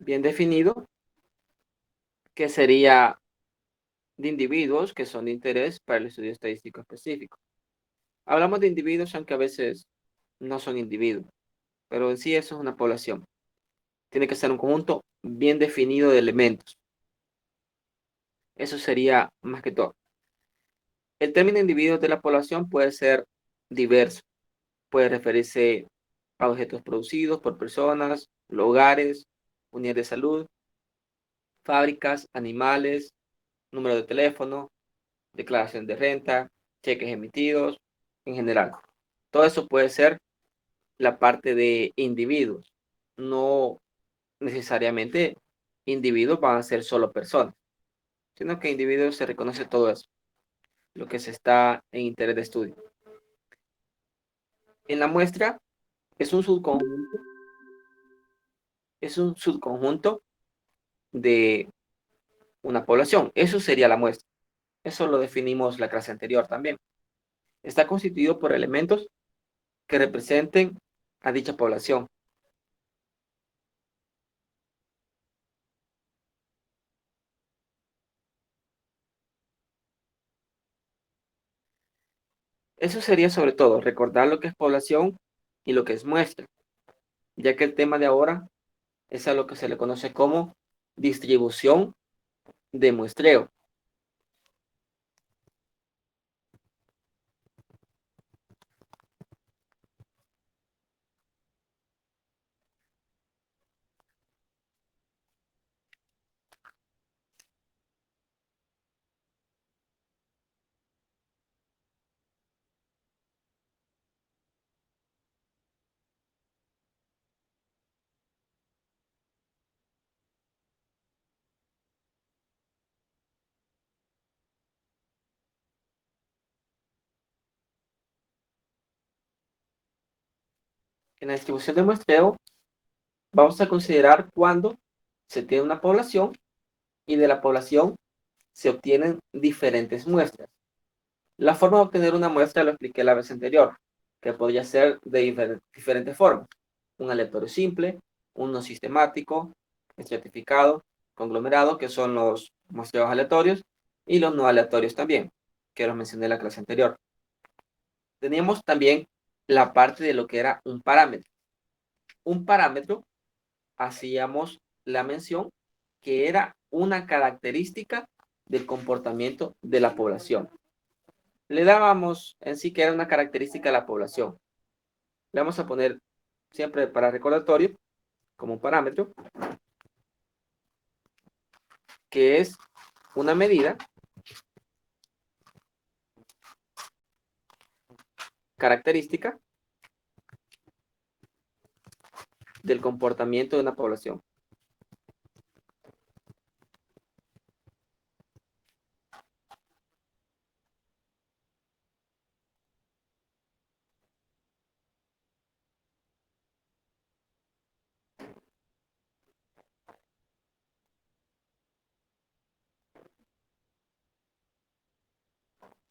bien definido, que sería de individuos que son de interés para el estudio estadístico específico. Hablamos de individuos, aunque a veces no son individuos, pero en sí eso es una población. Tiene que ser un conjunto bien definido de elementos. Eso sería más que todo. El término individuos de la población puede ser diverso. Puede referirse a objetos producidos por personas, lugares, unidades de salud, fábricas, animales, número de teléfono, declaración de renta, cheques emitidos, en general. Todo eso puede ser la parte de individuos. No necesariamente individuos van a ser solo personas, sino que individuos se reconoce todo eso, lo que se está en interés de estudio. En la muestra es un subconjunto de una población. Eso sería la muestra. Eso lo definimos la clase anterior también. Está constituido por elementos que representen a dicha población. Eso sería sobre todo recordar lo que es población y lo que es muestra, ya que el tema de ahora es a lo que se le conoce como distribución de muestreo. En la distribución de muestreo vamos a considerar cuando se tiene una población y de la población se obtienen diferentes muestras. La forma de obtener una muestra lo expliqué la vez anterior, que podría ser de diferentes formas. Un aleatorio simple, uno sistemático, estratificado, conglomerado, que son los muestreos aleatorios, y los no aleatorios también, que los mencioné en la clase anterior. Teníamos también la parte de lo que era un parámetro. Un parámetro, hacíamos la mención, que era una característica del comportamiento de la población. Le dábamos en sí que era una característica de la población. Le vamos a poner siempre para recordatorio como un parámetro, que es una medida característica del comportamiento de una población.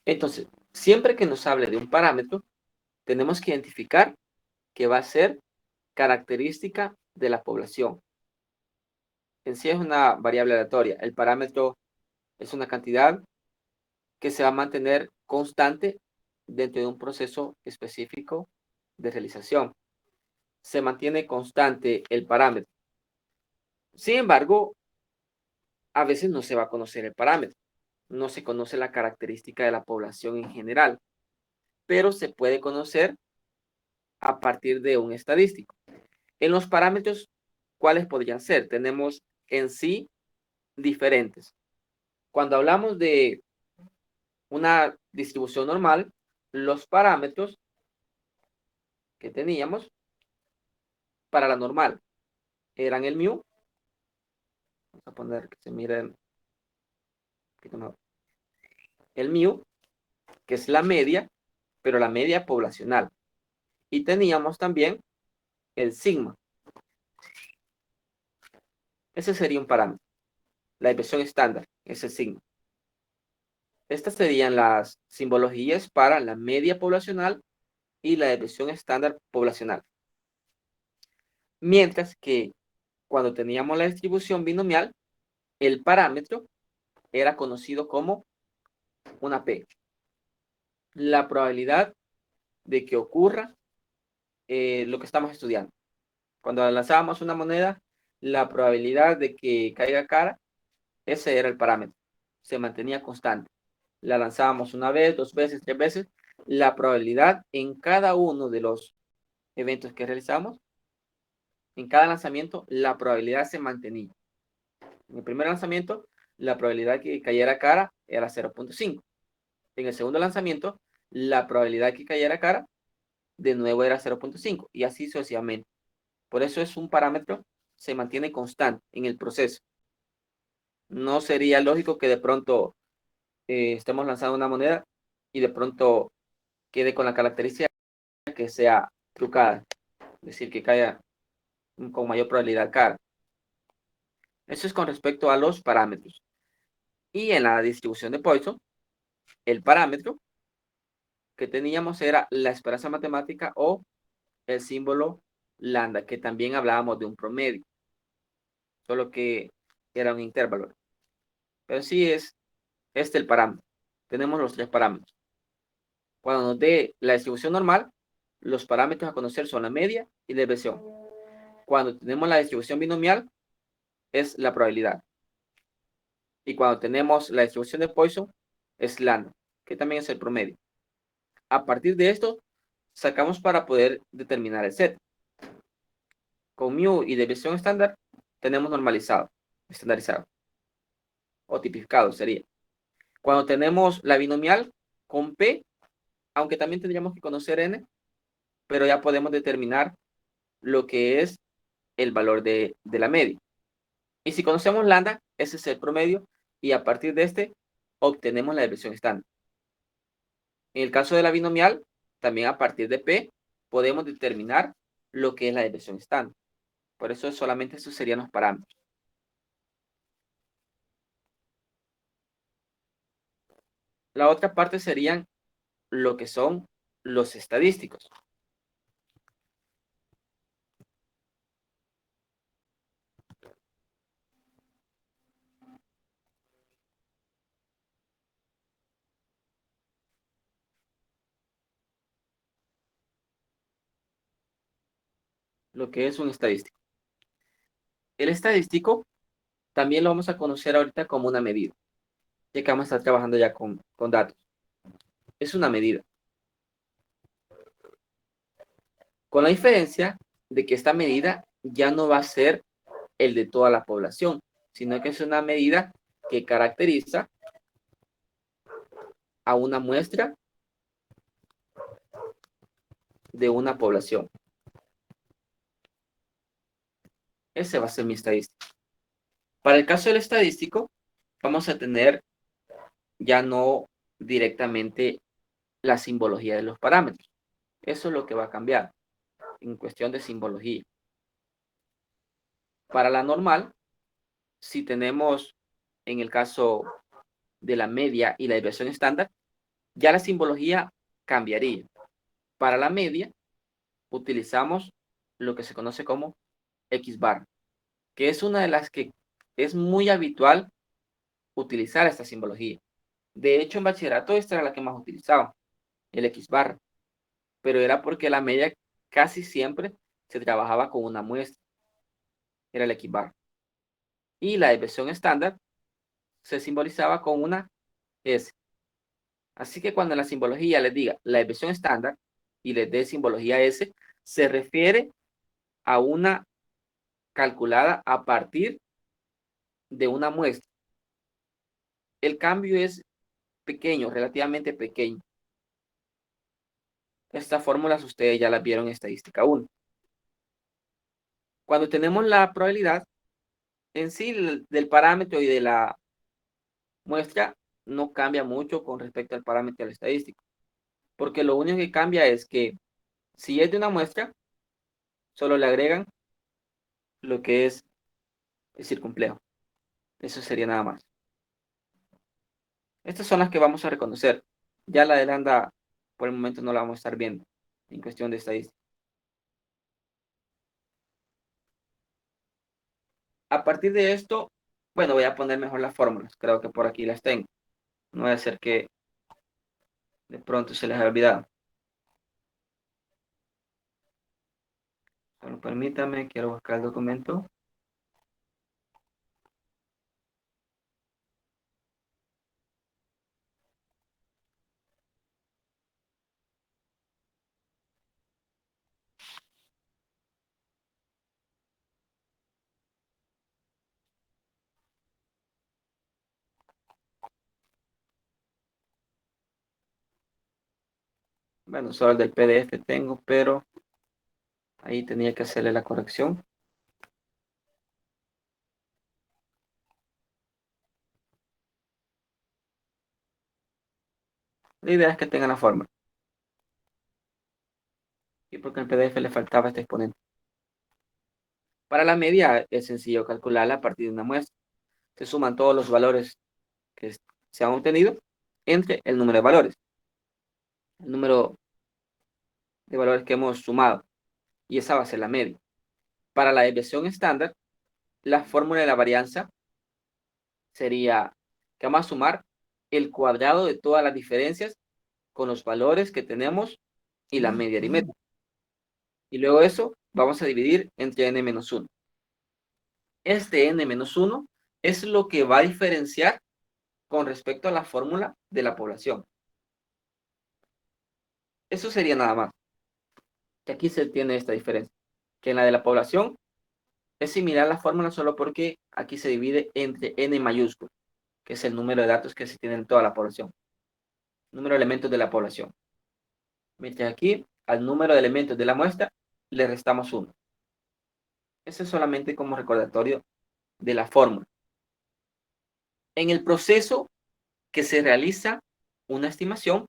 Entonces, siempre que nos hable de un parámetro, tenemos que identificar que va a ser característica de la población. En sí es una variable aleatoria. El parámetro es una cantidad que se va a mantener constante dentro de un proceso específico de realización. Se mantiene constante el parámetro. Sin embargo, a veces no se va a conocer el parámetro. No se conoce la característica de la población en general, pero se puede conocer a partir de un estadístico. En los parámetros, ¿cuáles podrían ser? Tenemos en sí diferentes. Cuando hablamos de una distribución normal, los parámetros que teníamos para la normal eran el mu. Vamos a poner que se miren el mu, que es la media, pero la media poblacional. Y teníamos también el sigma. Ese sería un parámetro. La desviación estándar es el sigma. Estas serían las simbologías para la media poblacional y la desviación estándar poblacional. Mientras que cuando teníamos la distribución binomial, el parámetro era conocido como una P. La probabilidad de que ocurra lo que estamos estudiando. Cuando lanzábamos una moneda, la probabilidad de que caiga cara, ese era el parámetro. Se mantenía constante. La lanzábamos una vez, 2 veces, 3 veces. La probabilidad en cada uno de los eventos que realizamos, en cada lanzamiento, la probabilidad se mantenía. En el primer lanzamiento, la probabilidad que cayera cara era 0.5. En el segundo lanzamiento, la probabilidad que cayera cara de nuevo era 0.5 y así sucesivamente. Por eso es un parámetro, se mantiene constante en el proceso. No sería lógico que de pronto estemos lanzando una moneda y de pronto quede con la característica que sea trucada, es decir, que caiga con mayor probabilidad cara. Eso es con respecto a los parámetros. Y en la distribución de Poisson, el parámetro que teníamos era la esperanza matemática o el símbolo lambda, que también hablábamos de un promedio, solo que era un intervalo. Pero sí es el parámetro. Tenemos los 3 parámetros. Cuando nos dé la distribución normal, los parámetros a conocer son la media y la desviación. Cuando tenemos la distribución binomial, es la probabilidad. Y cuando tenemos la distribución de Poisson, es lambda, que también es el promedio. A partir de esto, sacamos para poder determinar el set. Con mu y desviación estándar, tenemos normalizado, estandarizado, o tipificado sería. Cuando tenemos la binomial con P, aunque también tendríamos que conocer N, pero ya podemos determinar lo que es el valor de la media. Y si conocemos lambda, ese es el promedio, y a partir de este obtenemos la desviación estándar. En el caso de la binomial, también a partir de P, podemos determinar lo que es la desviación estándar. Por eso solamente esos serían los parámetros. La otra parte serían lo que son los estadísticos. Lo que es un estadístico. El estadístico también lo vamos a conocer ahorita como una medida, ya que vamos a estar trabajando ya con datos. Es una medida. Con la diferencia de que esta medida ya no va a ser el de toda la población, sino que es una medida que caracteriza a una muestra de una población. Ese va a ser mi estadístico. Para el caso del estadístico, vamos a tener ya no directamente la simbología de los parámetros. Eso es lo que va a cambiar en cuestión de simbología. Para la normal, si tenemos en el caso de la media y la desviación estándar, ya la simbología cambiaría. Para la media, utilizamos lo que se conoce como X bar, que es una de las que es muy habitual utilizar esta simbología. De hecho, en bachillerato esta era la que más utilizaba, el X bar, pero era porque la media casi siempre se trabajaba con una muestra, era el X bar. Y la desviación estándar se simbolizaba con una S. Así que cuando en la simbología les diga la desviación estándar y les dé simbología S, se refiere a una calculada a partir de una muestra. El cambio es pequeño, relativamente pequeño. Estas fórmulas ustedes ya las vieron en estadística 1. Cuando tenemos la probabilidad en sí del parámetro y de la muestra, no cambia mucho con respecto al parámetro del estadístico, porque lo único que cambia es que si es de una muestra, solo le agregan lo que es el circunflejo. Eso sería nada más. Estas son las que vamos a reconocer. Ya la de lambda, por el momento no la vamos a estar viendo en cuestión de estadística. A partir de esto, bueno, voy a poner mejor las fórmulas. Creo que por aquí las tengo. No voy a hacer que de pronto se les haya olvidado. Solo permítame, quiero buscar el documento. Bueno, solo el del PDF tengo, pero ahí tenía que hacerle la corrección. La idea es que tengan la fórmula. Y porque en el PDF le faltaba este exponente. Para la media es sencillo calcularla a partir de una muestra. Se suman todos los valores que se han obtenido entre el número de valores. El número de valores que hemos sumado. Y esa va a ser la media. Para la desviación estándar, la fórmula de la varianza sería que vamos a sumar el cuadrado de todas las diferencias con los valores que tenemos y la media aritmética. Y luego eso vamos a dividir entre n-1. Este n-1 es lo que va a diferenciar con respecto a la fórmula de la población. Eso sería nada más. Que aquí se tiene esta diferencia. Que en la de la población es similar a la fórmula solo porque aquí se divide entre n mayúsculo, que es el número de datos que se tiene en toda la población. Número de elementos de la población. Mientras aquí, al número de elementos de la muestra, le restamos 1. Eso es solamente como recordatorio de la fórmula. En el proceso que se realiza una estimación,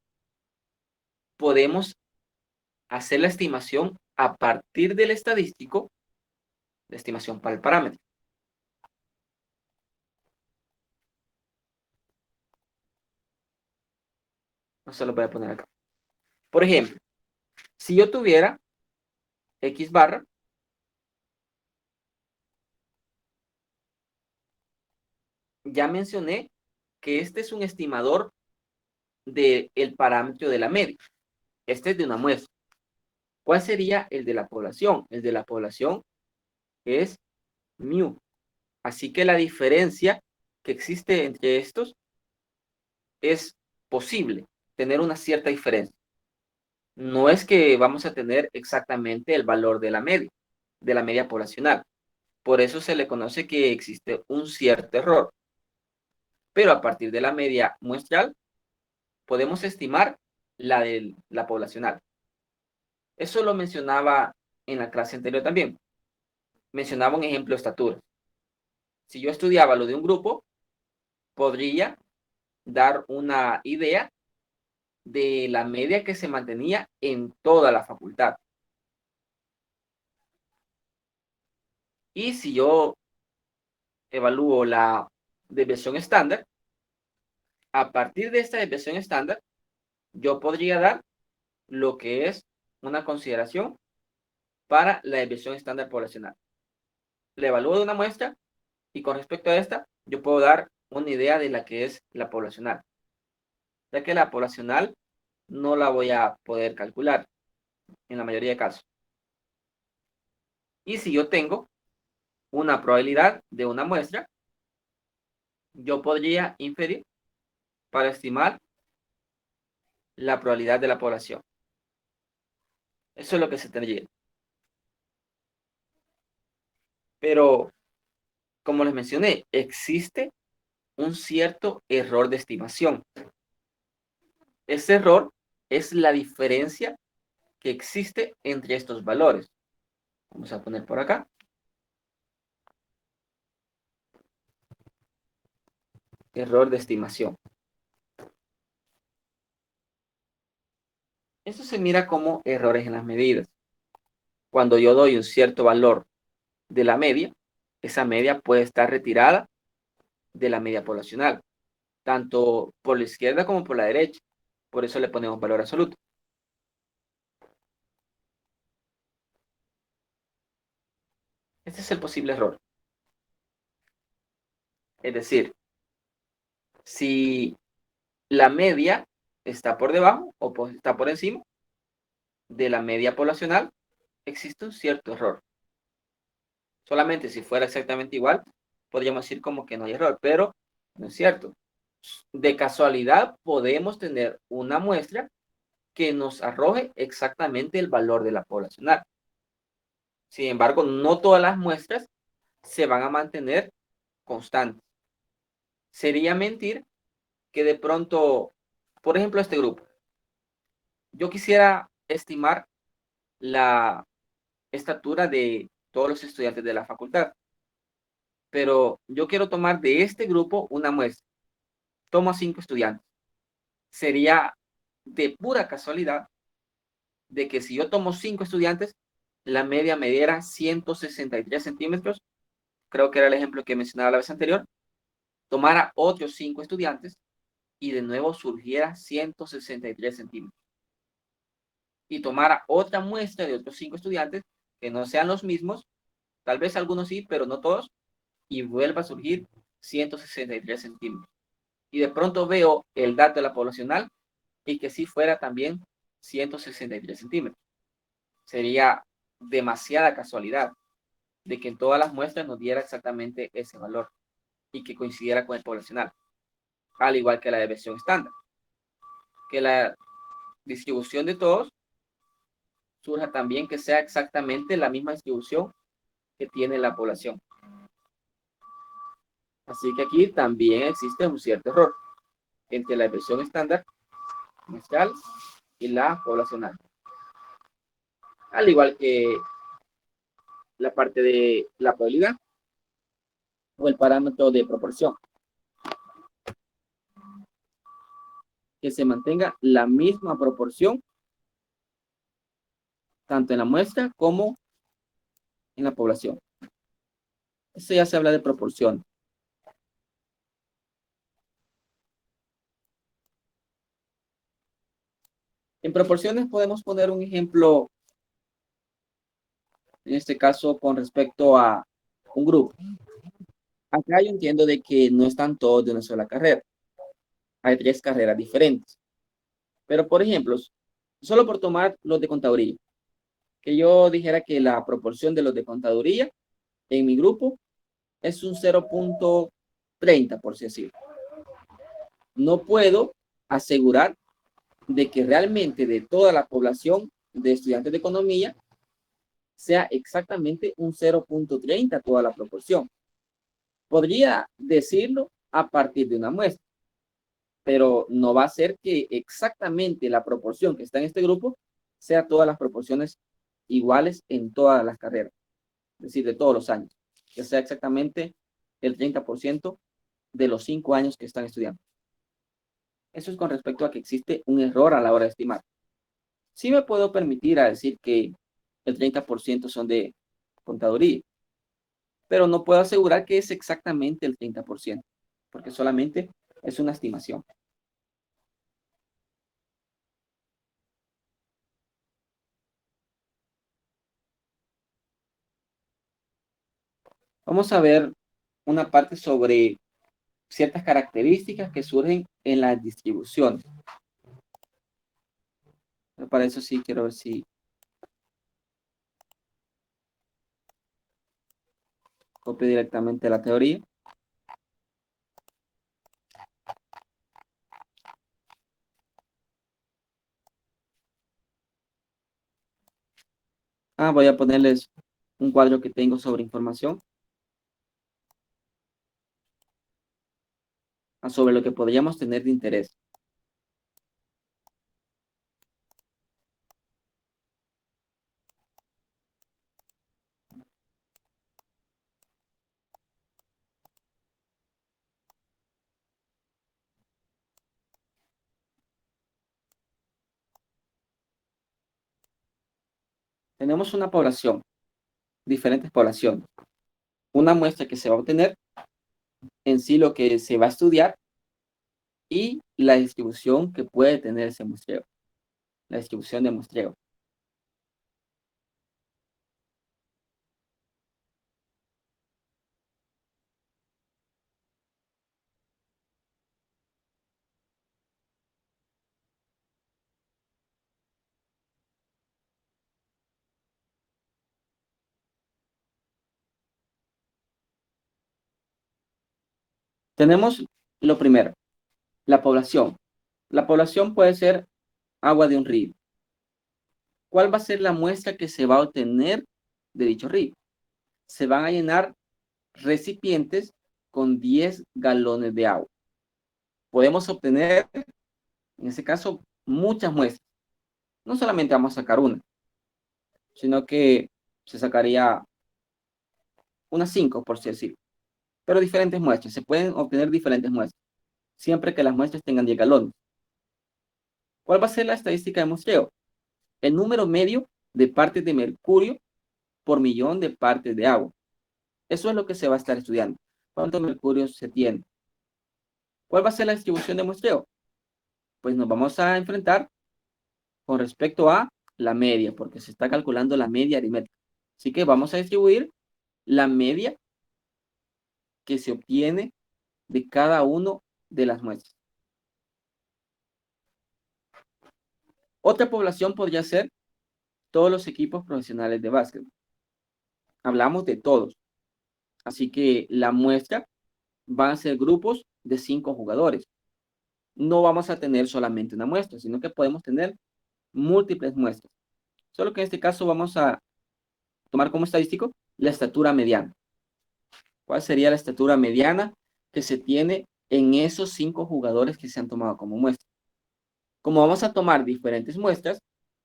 podemos hacer la estimación a partir del estadístico de estimación para el parámetro. No se lo voy a poner acá. Por ejemplo, si yo tuviera X barra, ya mencioné que este es un estimador del parámetro de la media. Este es de una muestra. ¿Cuál sería el de la población? El de la población es mu. Así que la diferencia que existe entre estos es posible tener una cierta diferencia. No es que vamos a tener exactamente el valor de la media poblacional. Por eso se le conoce que existe un cierto error. Pero a partir de la media muestral, podemos estimar la de la poblacional. Eso lo mencionaba en la clase anterior también. Mencionaba un ejemplo de estatura. Si yo estudiaba lo de un grupo, podría dar una idea de la media que se mantenía en toda la facultad. Y si yo evalúo la desviación estándar, a partir de esta desviación estándar, yo podría dar lo que es una consideración para la desviación estándar poblacional. La evalúo de una muestra y con respecto a esta, yo puedo dar una idea de la que es la poblacional. Ya que la poblacional no la voy a poder calcular en la mayoría de casos. Y si yo tengo una probabilidad de una muestra, yo podría inferir para estimar la probabilidad de la población. Eso es lo que se tendría. Pero, como les mencioné, existe un cierto error de estimación. Ese error es la diferencia que existe entre estos valores. Vamos a poner por acá. Error de estimación. Eso se mira como errores en las medidas. Cuando yo doy un cierto valor de la media, esa media puede estar retirada de la media poblacional, tanto por la izquierda como por la derecha. Por eso le ponemos valor absoluto. Este es el posible error. Es decir, si la media está por debajo o está por encima de la media poblacional, existe un cierto error. Solamente si fuera exactamente igual, podríamos decir como que no hay error, pero no es cierto. De casualidad podemos tener una muestra que nos arroje exactamente el valor de la poblacional. Sin embargo, no todas las muestras se van a mantener constantes. Sería mentir que de pronto, por ejemplo, este grupo, yo quisiera estimar la estatura de todos los estudiantes de la facultad, pero yo quiero tomar de este grupo una muestra. Tomo a 5 estudiantes. Sería de pura casualidad de que si yo tomo 5 estudiantes, la media me diera 163 centímetros, creo que era el ejemplo que mencionaba la vez anterior, tomara otros 5 estudiantes y de nuevo surgiera 163 centímetros. Y tomara otra muestra de otros 5 estudiantes que no sean los mismos, tal vez algunos sí, pero no todos, y vuelva a surgir 163 centímetros. Y de pronto veo el dato de la poblacional y que sí fuera también 163 centímetros. Sería demasiada casualidad de que en todas las muestras nos diera exactamente ese valor y que coincidiera con el poblacional, al igual que la desviación estándar. Que la distribución de todos surja también que sea exactamente la misma distribución que tiene la población. Así que aquí también existe un cierto error entre la desviación estándar muestral y la poblacional. Al igual que la parte de la probabilidad o el parámetro de proporción, que se mantenga la misma proporción tanto en la muestra como en la población. Eso ya se habla de proporción. En proporciones podemos poner un ejemplo, en este caso con respecto a un grupo. Acá yo entiendo de que no están todos de una sola carrera. Hay 3 carreras diferentes. Pero, por ejemplo, solo por tomar los de contaduría, que yo dijera que la proporción de los de contaduría en mi grupo es un 0.30, por si así. No puedo asegurar de que realmente de toda la población de estudiantes de economía sea exactamente un 0.30 toda la proporción. Podría decirlo a partir de una muestra, pero no va a ser que exactamente la proporción que está en este grupo sea todas las proporciones iguales en todas las carreras, es decir, de todos los años, que sea exactamente el 30% de los 5 años que están estudiando. Eso es con respecto a que existe un error a la hora de estimar. Sí me puedo permitir a decir que el 30% son de contaduría, pero no puedo asegurar que es exactamente el 30%, porque solamente es una estimación. Vamos a ver una parte sobre ciertas características que surgen en las distribuciones. Para eso sí quiero ver si copio directamente la teoría. Voy a ponerles un cuadro que tengo sobre información, sobre lo que podríamos tener de interés. Tenemos una población, diferentes poblaciones. Una muestra que se va a obtener, en sí lo que se va a estudiar y la distribución que puede tener ese muestreo, la distribución de muestreo. Tenemos lo primero, la población. La población puede ser agua de un río. ¿Cuál va a ser la muestra que se va a obtener de dicho río? Se van a llenar recipientes con 10 galones de agua. Podemos obtener, en ese caso, muchas muestras. No solamente vamos a sacar una, sino que se sacaría unas 5, por si decir. Pero diferentes muestras. Se pueden obtener diferentes muestras, siempre que las muestras tengan 10 galones. ¿Cuál va a ser la estadística de muestreo? El número medio de partes de mercurio por millón de partes de agua. Eso es lo que se va a estar estudiando. ¿Cuánto mercurio se tiene? ¿Cuál va a ser la distribución de muestreo? Pues nos vamos a enfrentar con respecto a la media, porque se está calculando la media aritmética. Así que vamos a distribuir la media que se obtiene de cada uno de las muestras. Otra población podría ser todos los equipos profesionales de básquet. Hablamos de todos. Así que la muestra van a ser grupos de 5 jugadores. No vamos a tener solamente una muestra, sino que podemos tener múltiples muestras. Solo que en este caso vamos a tomar como estadístico la estatura mediana. ¿Cuál sería la estatura mediana que se tiene en esos 5 jugadores que se han tomado como muestra? Como vamos a tomar diferentes muestras,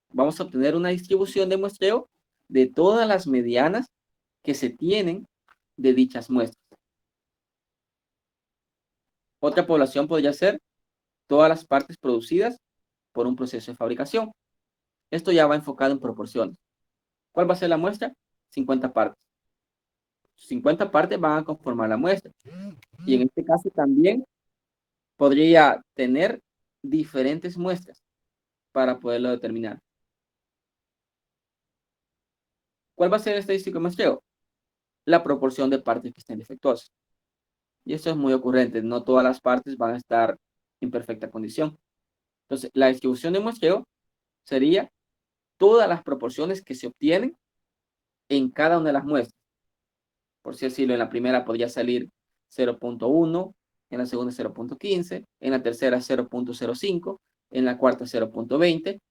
vamos a obtener una distribución de muestreo de todas las medianas que se tienen de dichas muestras. Otra población podría ser todas las partes producidas por un proceso de fabricación. Esto ya va enfocado en proporciones. ¿Cuál va a ser la muestra? 50 partes. 50 partes van a conformar la muestra. Y en este caso también podría tener diferentes muestras para poderlo determinar. ¿Cuál va a ser el estadístico de muestreo? La proporción de partes que estén defectuosas. Y esto es muy ocurrente. No todas las partes van a estar en perfecta condición. Entonces, la distribución de muestreo sería todas las proporciones que se obtienen en cada una de las muestras. Por así decirlo, en la primera podría salir 0.1, en la segunda 0.15, en la tercera 0.05, en la cuarta 0.20.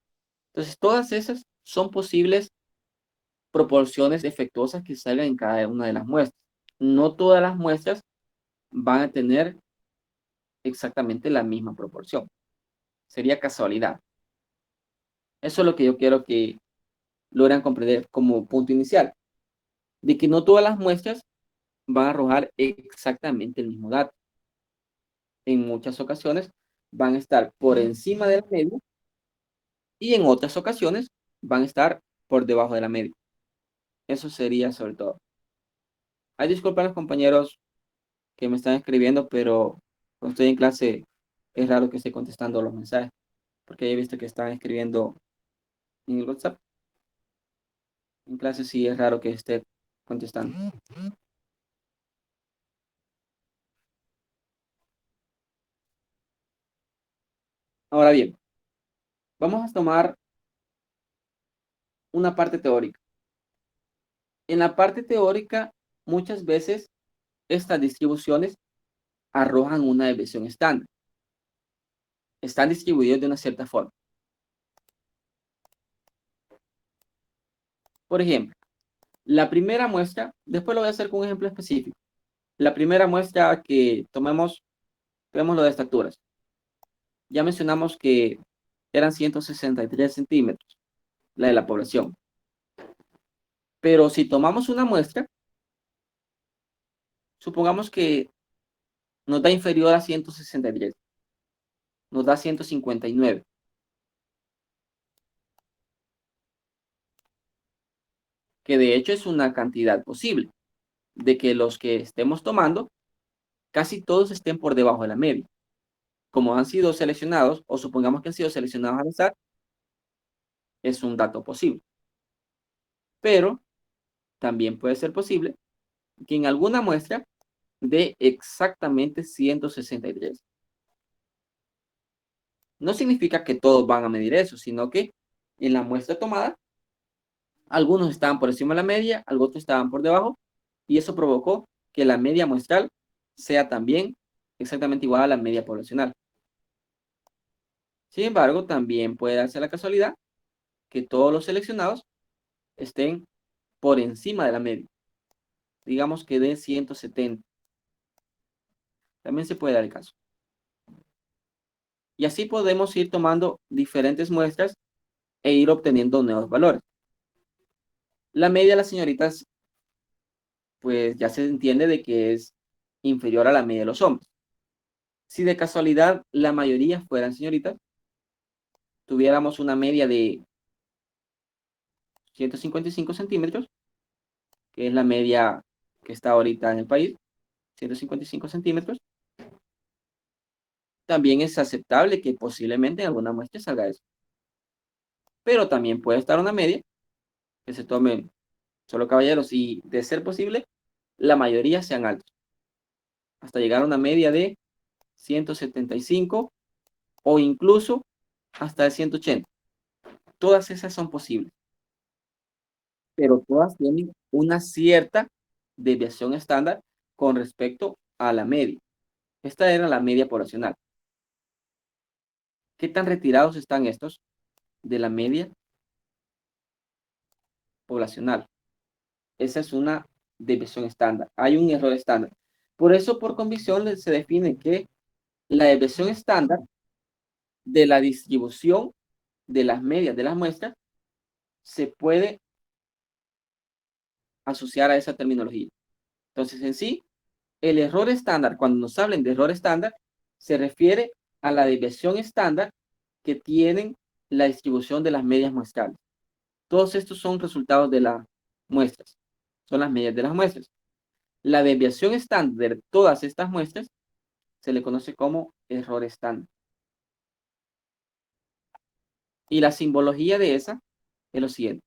Entonces, todas esas son posibles proporciones defectuosas que salgan en cada una de las muestras. No todas las muestras van a tener exactamente la misma proporción. Sería casualidad. Eso es lo que yo quiero que logren comprender como punto inicial, de que no todas las muestras van a arrojar exactamente el mismo dato. En muchas ocasiones van a estar por encima de la media y en otras ocasiones van a estar por debajo de la media. Eso sería sobre todo. Ay, disculpen los compañeros que me están escribiendo, pero cuando estoy en clase es raro que esté contestando los mensajes, porque he visto que están escribiendo en el WhatsApp. En clase sí es raro que esté contestando. Ahora bien, vamos a tomar una parte teórica. En la parte teórica, muchas veces estas distribuciones arrojan una desviación estándar. Están distribuidos de una cierta forma. Por ejemplo, la primera muestra, después lo voy a hacer con un ejemplo específico. La primera muestra que tomemos, vemos lo de estaturas. Ya mencionamos que eran 163 centímetros, la de la población. Pero si tomamos una muestra, supongamos que nos da inferior a 163, nos da 159. Que de hecho es una cantidad posible, de que los que estemos tomando, casi todos estén por debajo de la media. Como han sido seleccionados, o supongamos que han sido seleccionados al azar, es un dato posible. Pero también puede ser posible que en alguna muestra dé exactamente 163. No significa que todos van a medir eso, sino que en la muestra tomada, algunos estaban por encima de la media, algunos estaban por debajo, y eso provocó que la media muestral sea también exactamente igual a la media poblacional. Sin embargo, también puede darse la casualidad que todos los seleccionados estén por encima de la media. Digamos que de 170. También se puede dar el caso. Y así podemos ir tomando diferentes muestras e ir obteniendo nuevos valores. La media de las señoritas, pues ya se entiende de que es inferior a la media de los hombres. Si de casualidad la mayoría fueran señoritas, tuviéramos una media de 155 centímetros, que es la media que está ahorita en el país, 155 centímetros, también es aceptable que posiblemente en alguna muestra salga eso. Pero también puede estar una media que se tomen solo caballeros y, de ser posible, la mayoría sean altos, hasta llegar a una media de 175 o incluso hasta de 180. Todas esas son posibles, pero todas tienen una cierta desviación estándar con respecto a la media. Esta era la media poblacional. ¿Qué tan retirados están estos de la media poblacional? Esa es una desviación estándar. Hay un error estándar. Por eso, por convicción, se define que la desviación estándar de la distribución de las medias de las muestras se puede asociar a esa terminología. Entonces, en sí, el error estándar, cuando nos hablen de error estándar, se refiere a la desviación estándar que tienen la distribución de las medias muestrales. Todos estos son resultados de las muestras, son las medias de las muestras. La desviación estándar de todas estas muestras se le conoce como error estándar. Y la simbología de esa es lo siguiente.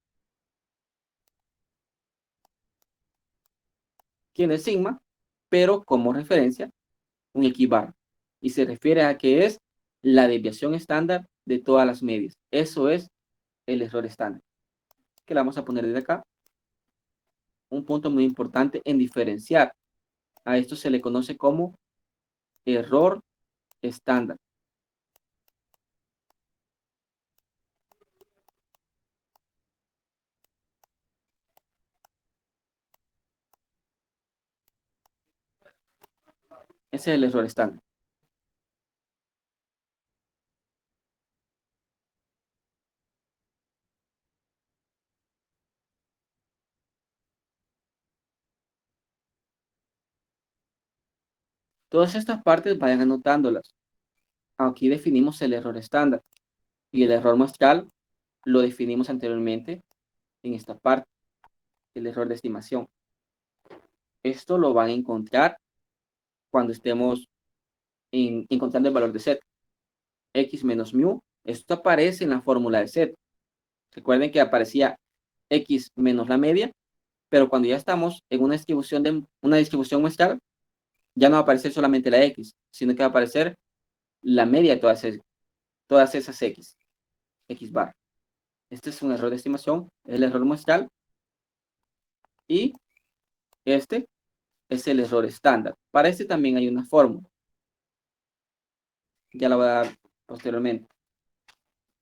Tiene sigma, pero como referencia un X bar. Y se refiere a que es la desviación estándar de todas las medias. Eso es el error estándar. Que la vamos a poner desde acá. Un punto muy importante en diferenciar. A esto se le conoce como error estándar. Ese es el error estándar. Todas estas partes vayan anotándolas. Aquí definimos el error estándar. Y el error muestral lo definimos anteriormente en esta parte, el error de estimación. Esto lo van a encontrar cuando estemos encontrando el valor de Z. X menos mu. Esto aparece en la fórmula de Z. Recuerden que aparecía X menos la media, pero cuando ya estamos en una distribución muestral, ya no va a aparecer solamente la X, sino que va a aparecer la media de todas esas X. X bar. Este es un error de estimación, el error muestral. Y este es el error estándar. Para este también hay una fórmula. Ya la voy a dar posteriormente.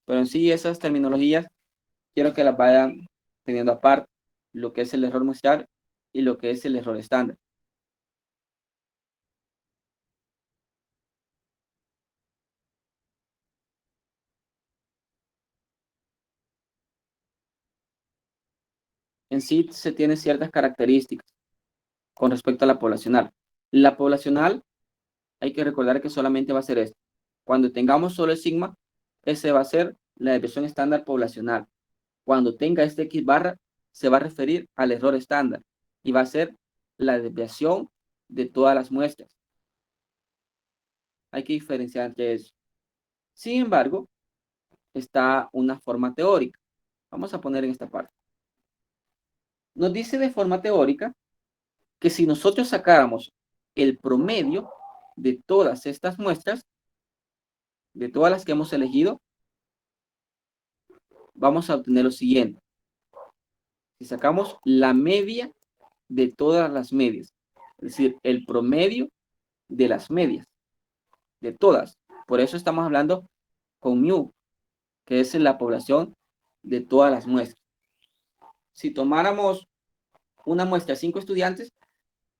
Pero en sí, esas terminologías quiero que las vayan teniendo aparte, lo que es el error muestral y lo que es el error estándar. En sí se tienen ciertas características con respecto a la poblacional. La poblacional, hay que recordar que solamente va a ser esto. Cuando tengamos solo el sigma, ese va a ser la desviación estándar poblacional. Cuando tenga este X barra, se va a referir al error estándar y va a ser la desviación de todas las muestras. Hay que diferenciar entre eso. Sin embargo, está una forma teórica. Vamos a poner en esta parte. Nos dice de forma teórica que si nosotros sacáramos el promedio de todas estas muestras, de todas las que hemos elegido, vamos a obtener lo siguiente. Si sacamos la media de todas las medias, es decir, el promedio de las medias, de todas. Por eso estamos hablando con mu, que es la población de todas las muestras. Si tomáramos una muestra de 5 estudiantes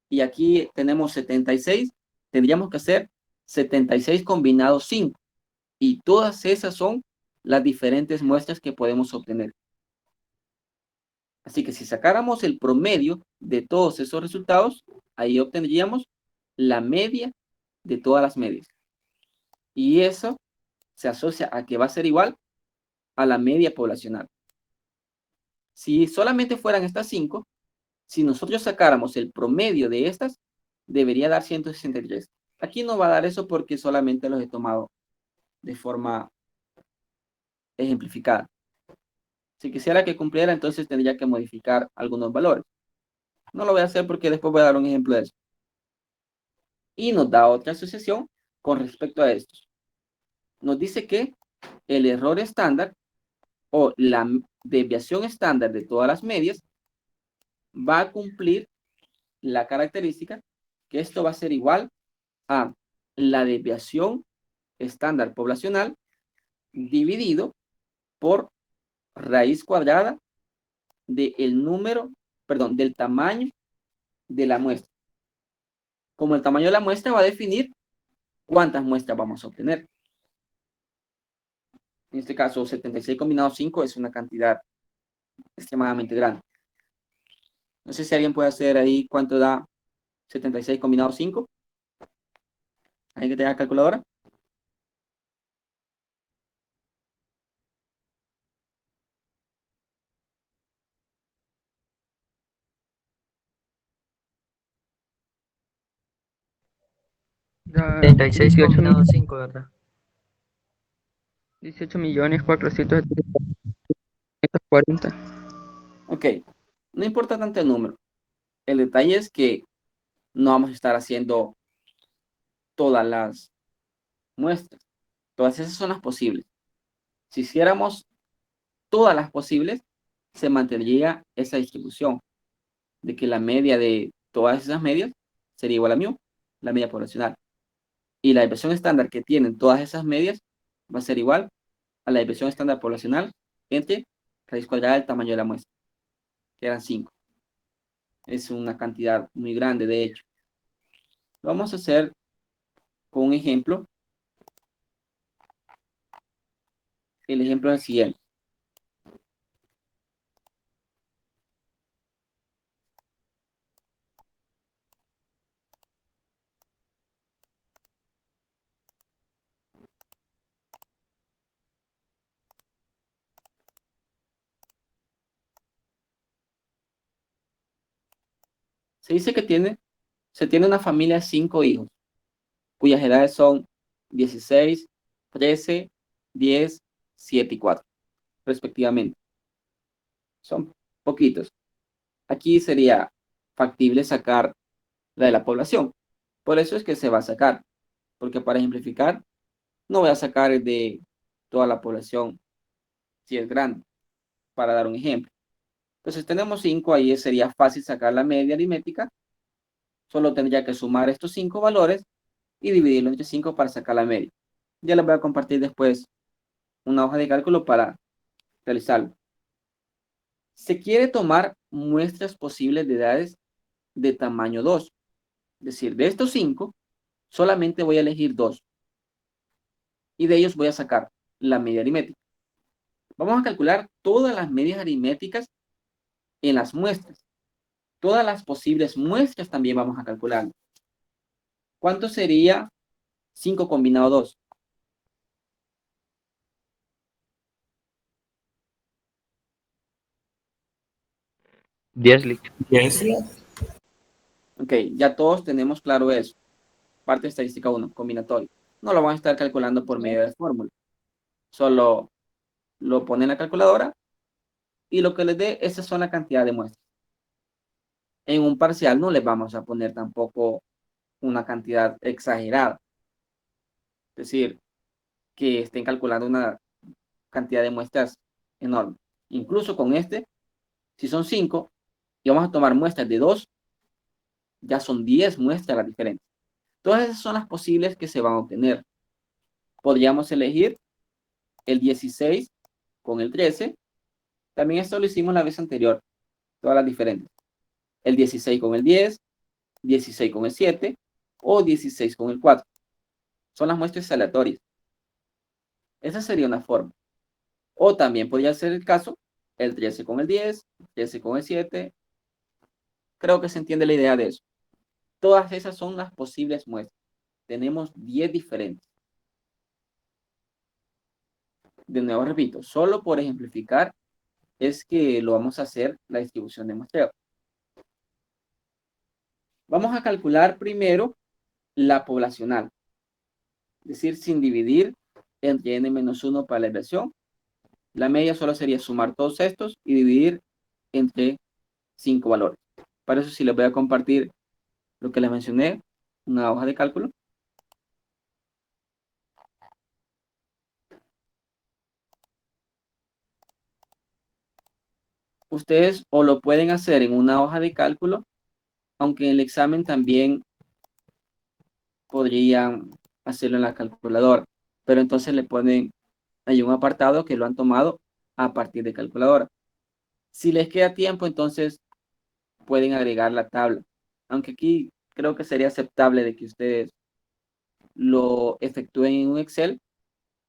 y aquí tenemos 76, tendríamos que hacer 76 combinados 5. Y todas esas son las diferentes muestras que podemos obtener. Así que si sacáramos el promedio de todos esos resultados, ahí obtendríamos la media de todas las medias. Y eso se asocia a que va a ser igual a la media poblacional. Si solamente fueran estas 5, si nosotros sacáramos el promedio de estas, debería dar 163. Aquí no va a dar eso porque solamente los he tomado de forma ejemplificada. Si quisiera que cumpliera, entonces tendría que modificar algunos valores. No lo voy a hacer porque después voy a dar un ejemplo de eso. Y nos da otra asociación con respecto a estos. Nos dice que el error estándar o la desviación estándar de todas las medias va a cumplir la característica que esto va a ser igual a la desviación estándar poblacional dividido por raíz cuadrada del número, perdón, del tamaño de la muestra. Como el tamaño de la muestra va a definir cuántas muestras vamos a obtener. En este caso, 76 combinado 5 es una cantidad extremadamente grande. No sé si alguien puede hacer ahí cuánto da 76 combinado 5. ¿Alguien que tenga calculadora? Da 36 18 combinado millones, 5, ¿verdad? 18.400.440. Ok, no importa tanto el número. El detalle es que no vamos a estar haciendo todas las muestras. Todas esas son las posibles. Si hiciéramos todas las posibles, se mantendría esa distribución de que la media de todas esas medias sería igual a mu, la media poblacional. Y la desviación estándar que tienen todas esas medias va a ser igual a la desviación estándar poblacional entre raíz cuadrada del tamaño de la muestra, que eran 5. Es una cantidad muy grande, de hecho. Lo vamos a hacer con un ejemplo. El ejemplo es el siguiente. Se dice que se tiene una familia de 5 hijos, cuyas edades son 16, 13, 10, 7 y 4, respectivamente. Son poquitos. Aquí sería factible sacar la de la población. Por eso es que se va a sacar, porque para ejemplificar, no voy a sacar el de toda la población si es grande, para dar un ejemplo. Entonces tenemos 5, ahí sería fácil sacar la media aritmética. Solo tendría que sumar estos 5 valores y dividirlo entre 5 para sacar la media. Ya les voy a compartir después una hoja de cálculo para realizarlo. Se quiere tomar muestras posibles de edades de tamaño 2. Es decir, de estos 5, solamente voy a elegir 2. Y de ellos voy a sacar la media aritmética. Vamos a calcular todas las medias aritméticas en las muestras. Todas las posibles muestras también vamos a calcular. ¿Cuánto sería 5 combinado 2? 10, Lick. Yes. Ok, ya todos tenemos claro eso. Parte estadística 1, combinatorio. No lo vamos a estar calculando por medio de fórmula. Solo lo pone en la calculadora y lo que les dé, esa son la cantidad de muestras. En un parcial no les vamos a poner tampoco una cantidad exagerada. Es decir, que estén calculando una cantidad de muestras enorme. Incluso con este, si son 5 y vamos a tomar muestras de 2, ya son 10 muestras las diferentes. Todas esas son las posibles que se van a obtener. Podríamos elegir el 16 con el 13. También esto lo hicimos la vez anterior, todas las diferentes. El 16 con el 10, 16 con el 7 o 16 con el 4. Son las muestras aleatorias. Esa sería una forma. O también podría ser el caso, el 13 con el 10, 13 con el 7. Creo que se entiende la idea de eso. Todas esas son las posibles muestras. Tenemos 10 diferentes. De nuevo repito, solo por ejemplificar es que lo vamos a hacer la distribución de muestreo. Vamos a calcular primero la poblacional. Es decir, sin dividir entre n-1 para la inversión. La media solo sería sumar todos estos y dividir entre 5 valores. Para eso sí les voy a compartir lo que les mencioné, una hoja de cálculo. Ustedes o lo pueden hacer en una hoja de cálculo, aunque en el examen también podrían hacerlo en la calculadora, pero entonces le ponen, hay un apartado que lo han tomado a partir de calculadora. Si les queda tiempo, entonces pueden agregar la tabla, aunque aquí creo que sería aceptable de que ustedes lo efectúen en un Excel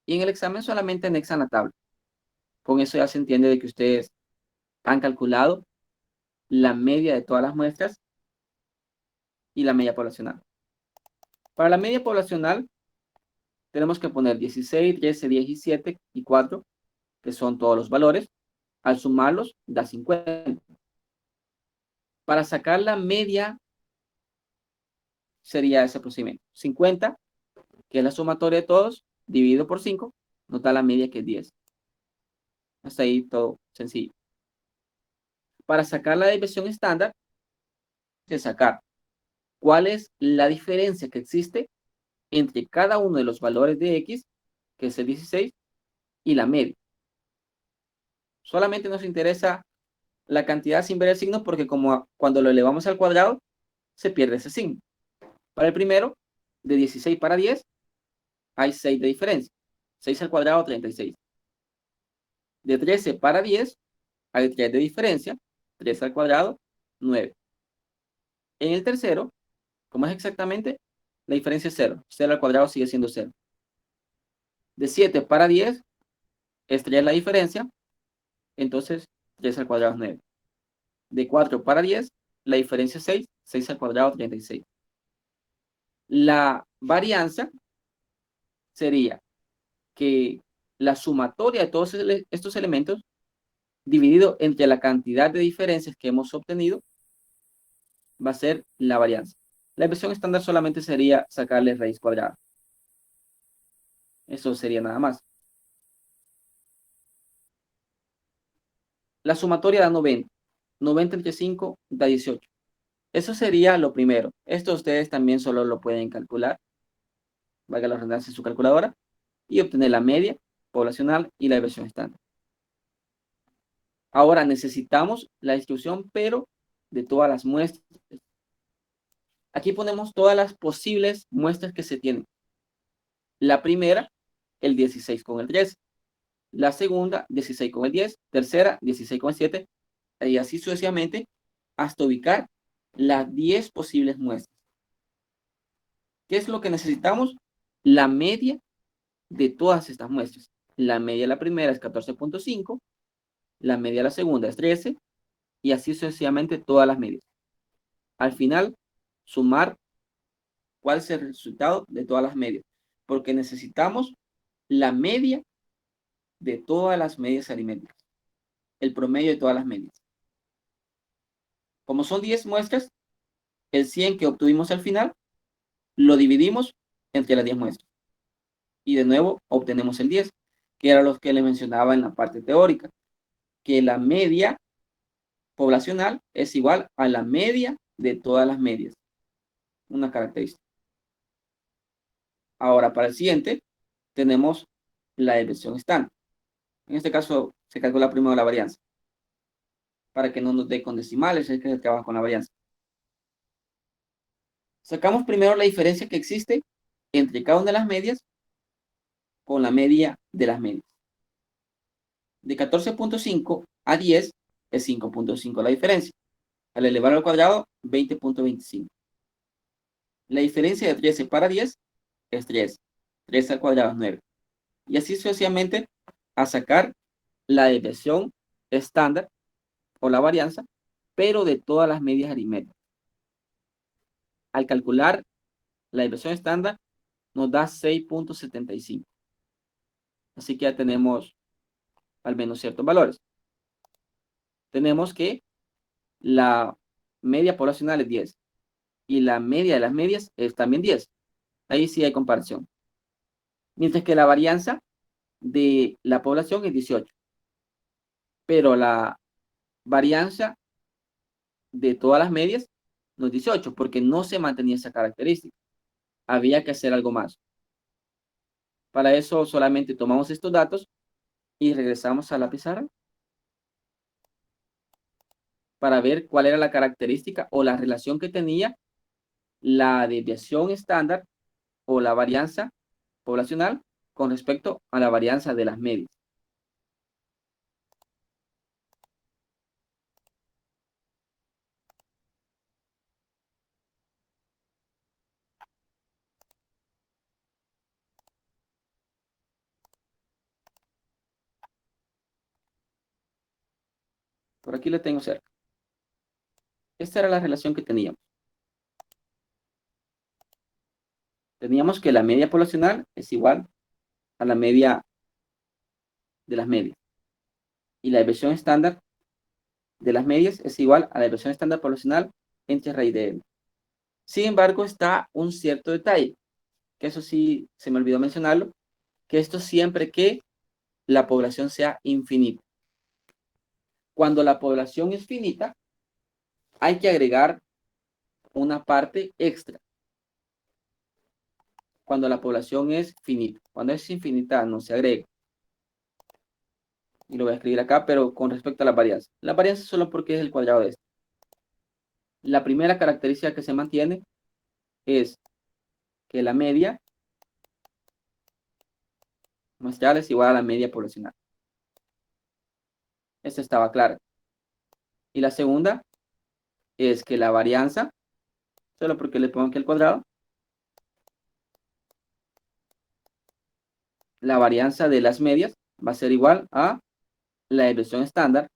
y en el examen solamente anexan la tabla. Con eso ya se entiende de que ustedes han calculado la media de todas las muestras y la media poblacional. Para la media poblacional tenemos que poner 16, 13, 17 y 4, que son todos los valores. Al sumarlos da 50. Para sacar la media sería ese procedimiento. 50, que es la sumatoria de todos, dividido por 5, nos da la media que es 10. Hasta ahí todo sencillo. Para sacar la desviación estándar, hay que sacar cuál es la diferencia que existe entre cada uno de los valores de X, que es el 16, y la media. Solamente nos interesa la cantidad sin ver el signo porque como cuando lo elevamos al cuadrado, se pierde ese signo. Para el primero, de 16 para 10, hay 6 de diferencia. 6 al cuadrado, 36. De 13 para 10, hay 3 de diferencia. 3 al cuadrado, 9. En el tercero, ¿cómo es exactamente? La diferencia es 0. 0 al cuadrado sigue siendo 0. De 7 para 10, es 3 la diferencia. Entonces, 3 al cuadrado es 9. De 4 para 10, la diferencia es 6. 6 al cuadrado, 36. La varianza sería que la sumatoria de todos estos elementos dividido entre la cantidad de diferencias que hemos obtenido va a ser la varianza. La expresión estándar solamente sería sacarle raíz cuadrada. Eso sería nada más. La sumatoria da 90. 90 entre 5 da 18. Eso sería lo primero. Esto ustedes también solo lo pueden calcular. Valga la redundancia en su calculadora. Y obtener la media poblacional y la desviación estándar. Ahora necesitamos la distribución, pero de todas las muestras. Aquí ponemos todas las posibles muestras que se tienen. La primera, el 16 con el 13. La segunda, 16 con el 10. Tercera, 16 con el 7. Y así sucesivamente hasta ubicar las 10 posibles muestras. ¿Qué es lo que necesitamos? La media de todas estas muestras. La media de la primera es 14.5. La media de la segunda es 13. Y así sucesivamente todas las medias. Al final, sumar cuál es el resultado de todas las medias. Porque necesitamos la media de todas las medias aritméticas. El promedio de todas las medias. Como son 10 muestras, el 100 que obtuvimos al final, lo dividimos entre las 10 muestras. Y de nuevo obtenemos el 10, que era lo que le mencionaba en la parte teórica, que la media poblacional es igual a la media de todas las medias. Una característica. Ahora, para el siguiente, tenemos la desviación estándar. En este caso, se calcula primero la varianza. Para que no nos dé con decimales, es que se trabaja con la varianza. Sacamos primero la diferencia que existe entre cada una de las medias con la media de las medias. De 14.5 a 10 es 5.5 la diferencia. Al elevar al cuadrado, 20.25. La diferencia de 13 para 10 es 3. 3 al cuadrado es 9. Y así sucesivamente a sacar la desviación estándar o la varianza, pero de todas las medias aritméticas. Al calcular la desviación estándar, nos da 6.75. Así que ya tenemos al menos ciertos valores. Tenemos que la media poblacional es 10 y la media de las medias es también 10. Ahí sí hay comparación. Mientras que la varianza de la población es 18. Pero la varianza de todas las medias no es 18 porque no se mantenía esa característica. Había que hacer algo más. Para eso solamente tomamos estos datos y regresamos a la pizarra para ver cuál era la característica o la relación que tenía la desviación estándar o la varianza poblacional con respecto a la varianza de las medias. Por aquí le tengo cerca. Esta era la relación que teníamos. Teníamos que la media poblacional es igual a la media de las medias. Y la desviación estándar de las medias es igual a la desviación estándar poblacional entre raíz de n. Sin embargo, está un cierto detalle, que eso sí se me olvidó mencionarlo, que esto siempre que la población sea infinita. Cuando la población es finita, hay que agregar una parte extra. Cuando la población es finita. Cuando es infinita no se agrega. Y lo voy a escribir acá, pero con respecto a la varianza. La varianza solo porque es el cuadrado de este. La primera característica que se mantiene es que la media muestral es igual a la media poblacional. Esta estaba clara. Y la segunda es que la varianza, solo porque le pongo aquí el cuadrado, la varianza de las medias va a ser igual a la desviación estándar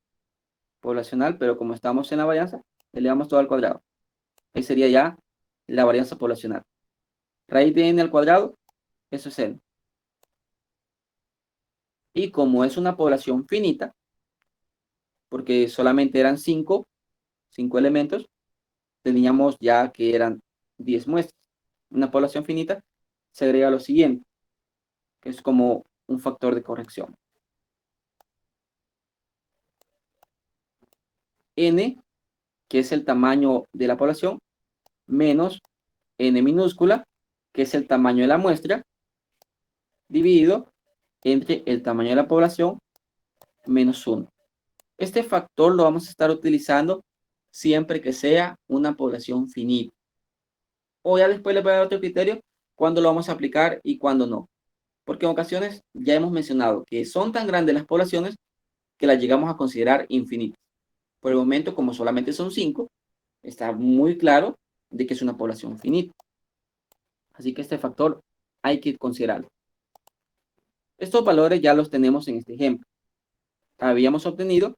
poblacional, pero como estamos en la varianza, elevamos todo al cuadrado. Ahí sería ya la varianza poblacional. Raíz de n al cuadrado, eso es n. Y como es una población finita, porque solamente eran 5 elementos, teníamos ya que eran 10 muestras. Una población finita se agrega lo siguiente, que es como un factor de corrección. N, que es el tamaño de la población, menos n minúscula, que es el tamaño de la muestra, dividido entre el tamaño de la población menos 1. Este factor lo vamos a estar utilizando siempre que sea una población finita. O ya después les voy a dar otro criterio cuándo lo vamos a aplicar y cuándo no. Porque en ocasiones ya hemos mencionado que son tan grandes las poblaciones que las llegamos a considerar infinitas. Por el momento, como solamente son 5, está muy claro de que es una población finita. Así que este factor hay que considerarlo. Estos valores ya los tenemos en este ejemplo. Habíamos obtenido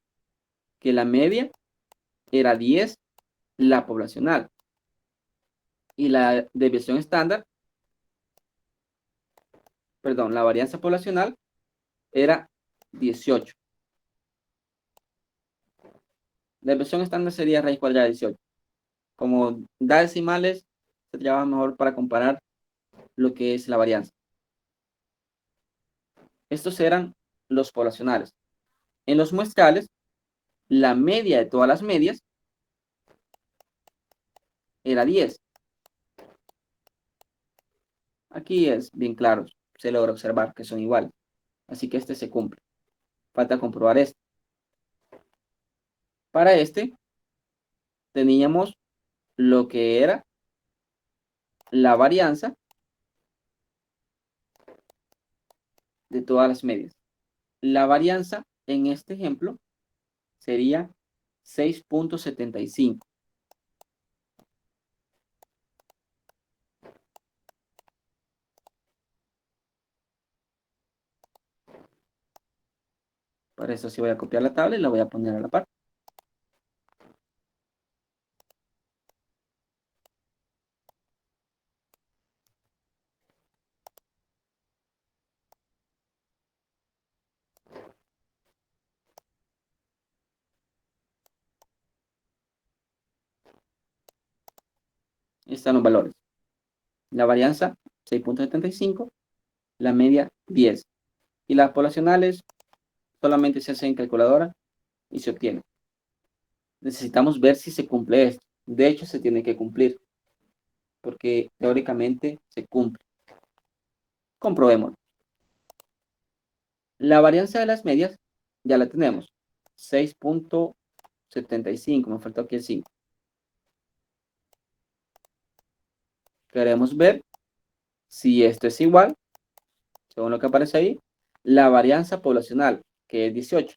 que la media era 10 la poblacional y la desviación estándar, perdón, la varianza poblacional era 18. La desviación estándar sería raíz cuadrada de 18. Como da decimales, se trabaja mejor para comparar lo que es la varianza. Estos eran los poblacionales. En los muestrales, la media de todas las medias era 10. Aquí es bien claro, se logra observar que son iguales. Así que este se cumple. Falta comprobar este. Para este, teníamos lo que era la varianza de todas las medias. La varianza en este ejemplo sería 6.75. Para eso sí voy a copiar la tabla y la voy a poner a la par. Están los valores. La varianza 6.75, la media 10. Y las poblacionales solamente se hacen en calculadora y se obtiene. Necesitamos ver si se cumple esto. De hecho, se tiene que cumplir, porque teóricamente se cumple. Comprobémoslo. La varianza de las medias ya la tenemos. 6.75, me faltó aquí el 5. Queremos ver si esto es igual, según lo que aparece ahí, la varianza poblacional, que es 18,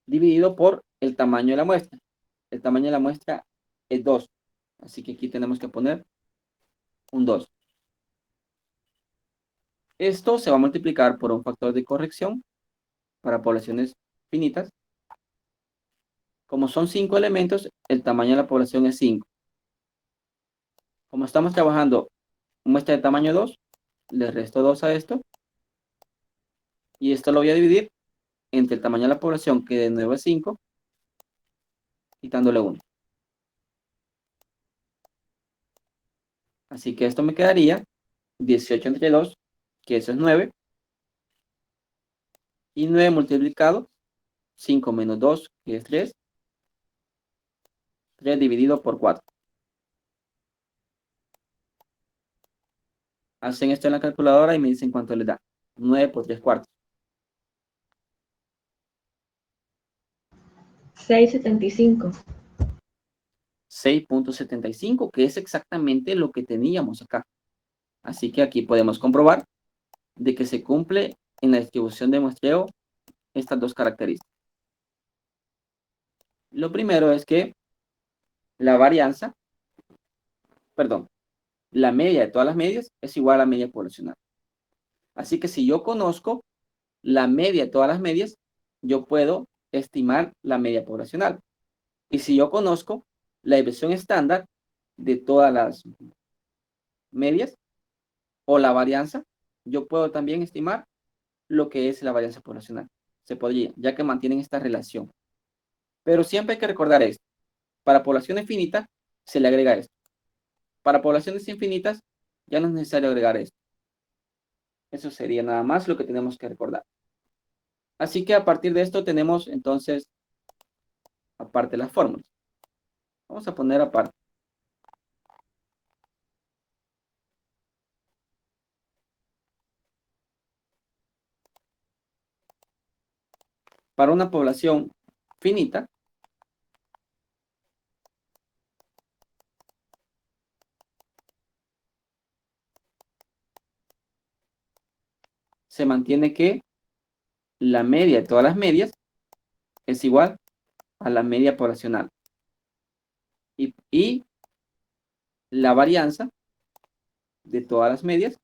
dividido por el tamaño de la muestra. El tamaño de la muestra es 2. Así que aquí tenemos que poner un 2. Esto se va a multiplicar por un factor de corrección para poblaciones finitas. Como son 5 elementos, el tamaño de la población es 5. Como estamos trabajando muestra de tamaño 2, le resto 2 a esto. Y esto lo voy a dividir entre el tamaño de la población, que de nuevo es 5, quitándole 1. Así que esto me quedaría 18 entre 2, que eso es 9. Y 9 multiplicado, 5 menos 2, que es 3. 3 dividido por 4. Hacen esto en la calculadora y me dicen cuánto les da. 9 por 3 cuartos. 6.75. 6.75, que es exactamente lo que teníamos acá. Así que aquí podemos comprobar de que se cumple en la distribución de muestreo estas dos características. Lo primero es que la varianza, perdón, la media de todas las medias es igual a la media poblacional. Así que si yo conozco la media de todas las medias, yo puedo estimar la media poblacional. Y si yo conozco la desviación estándar de todas las medias o la varianza, yo puedo también estimar lo que es la varianza poblacional. Se podría, ya que mantienen esta relación. Pero siempre hay que recordar esto. Para poblaciones finitas se le agrega esto. Para poblaciones infinitas ya no es necesario agregar esto. Eso sería nada más lo que tenemos que recordar. Así que a partir de esto tenemos entonces aparte las fórmulas. Vamos a poner aparte. Para una población finita, se mantiene que la media de todas las medias es igual a la media poblacional. Y la varianza de todas las medias,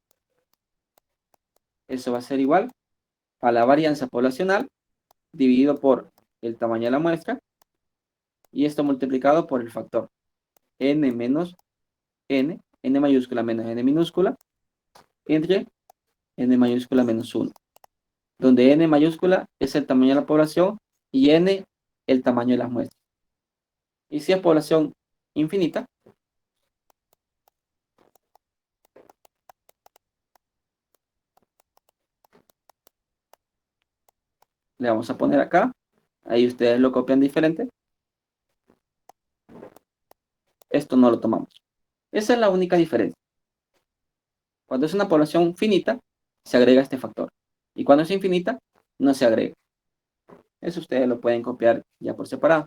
eso va a ser igual a la varianza poblacional dividido por el tamaño de la muestra y esto multiplicado por el factor n menos n mayúscula menos n minúscula, entre n mayúscula menos 1, donde n mayúscula es el tamaño de la población y n el tamaño de las muestras. Y si es población infinita, le vamos a poner acá, ahí ustedes lo copian diferente, esto no lo tomamos. Esa es la única diferencia. Cuando es una población finita, se agrega este factor. Y cuando es infinita, no se agrega. Eso ustedes lo pueden copiar ya por separado.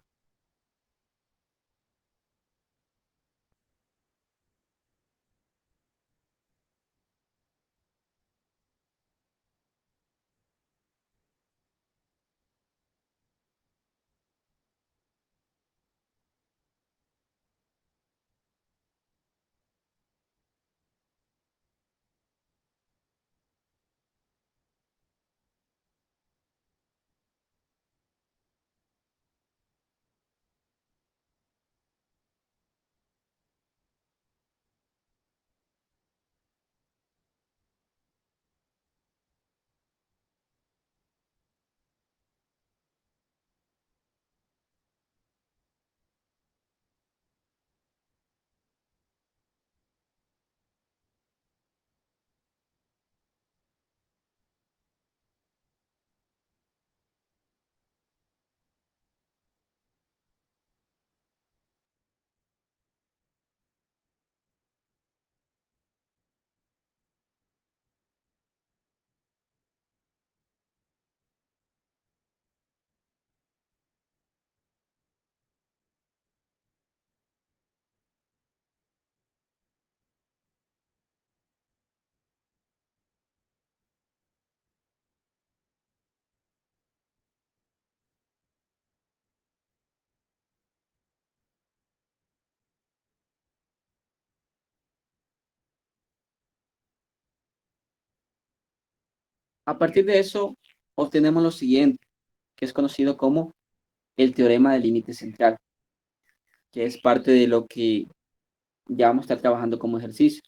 A partir de eso, obtenemos lo siguiente, que es conocido como el teorema del límite central, que es parte de lo que ya vamos a estar trabajando como ejercicio.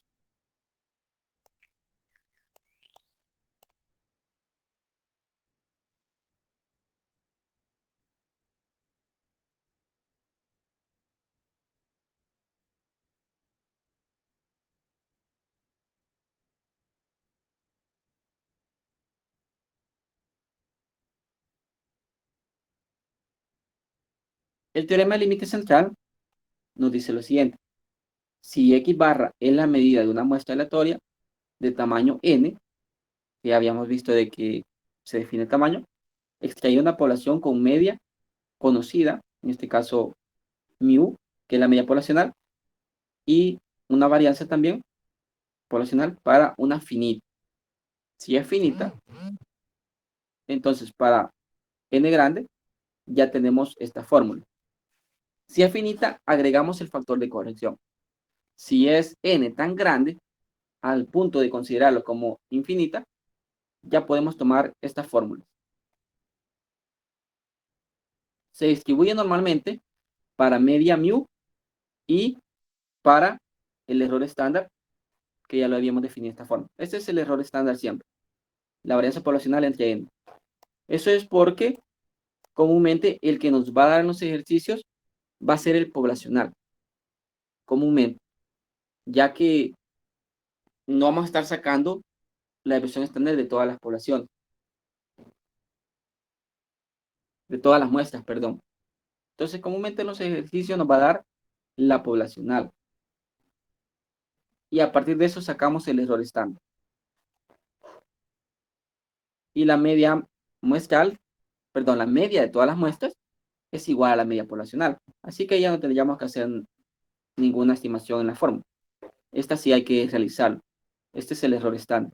El teorema del límite central nos dice lo siguiente. Si X barra es la medida de una muestra aleatoria de tamaño n, que ya habíamos visto de que se define el tamaño, extraer una población con media conocida, en este caso mu, que es la media poblacional, y una varianza también poblacional para una finita. Si es finita, entonces para n grande ya tenemos esta fórmula. Si es finita, agregamos el factor de corrección. Si es n tan grande, al punto de considerarlo como infinita, ya podemos tomar esta fórmula. Se distribuye normalmente para media mu y para el error estándar, que ya lo habíamos definido de esta forma. Este es el error estándar siempre. La varianza poblacional entre n. Eso es porque comúnmente el que nos va a dar en los ejercicios va a ser el poblacional. Comúnmente. Ya que no vamos a estar sacando la desviación estándar de todas las poblaciones. De todas las muestras, perdón. Entonces, comúnmente en los ejercicios nos va a dar la poblacional. Y a partir de eso sacamos el error estándar. Y la media muestral, perdón, la media de todas las muestras es igual a la media poblacional. Así que ya no tendríamos que hacer ninguna estimación en la fórmula. Esta sí hay que realizarlo. Este es el error estándar.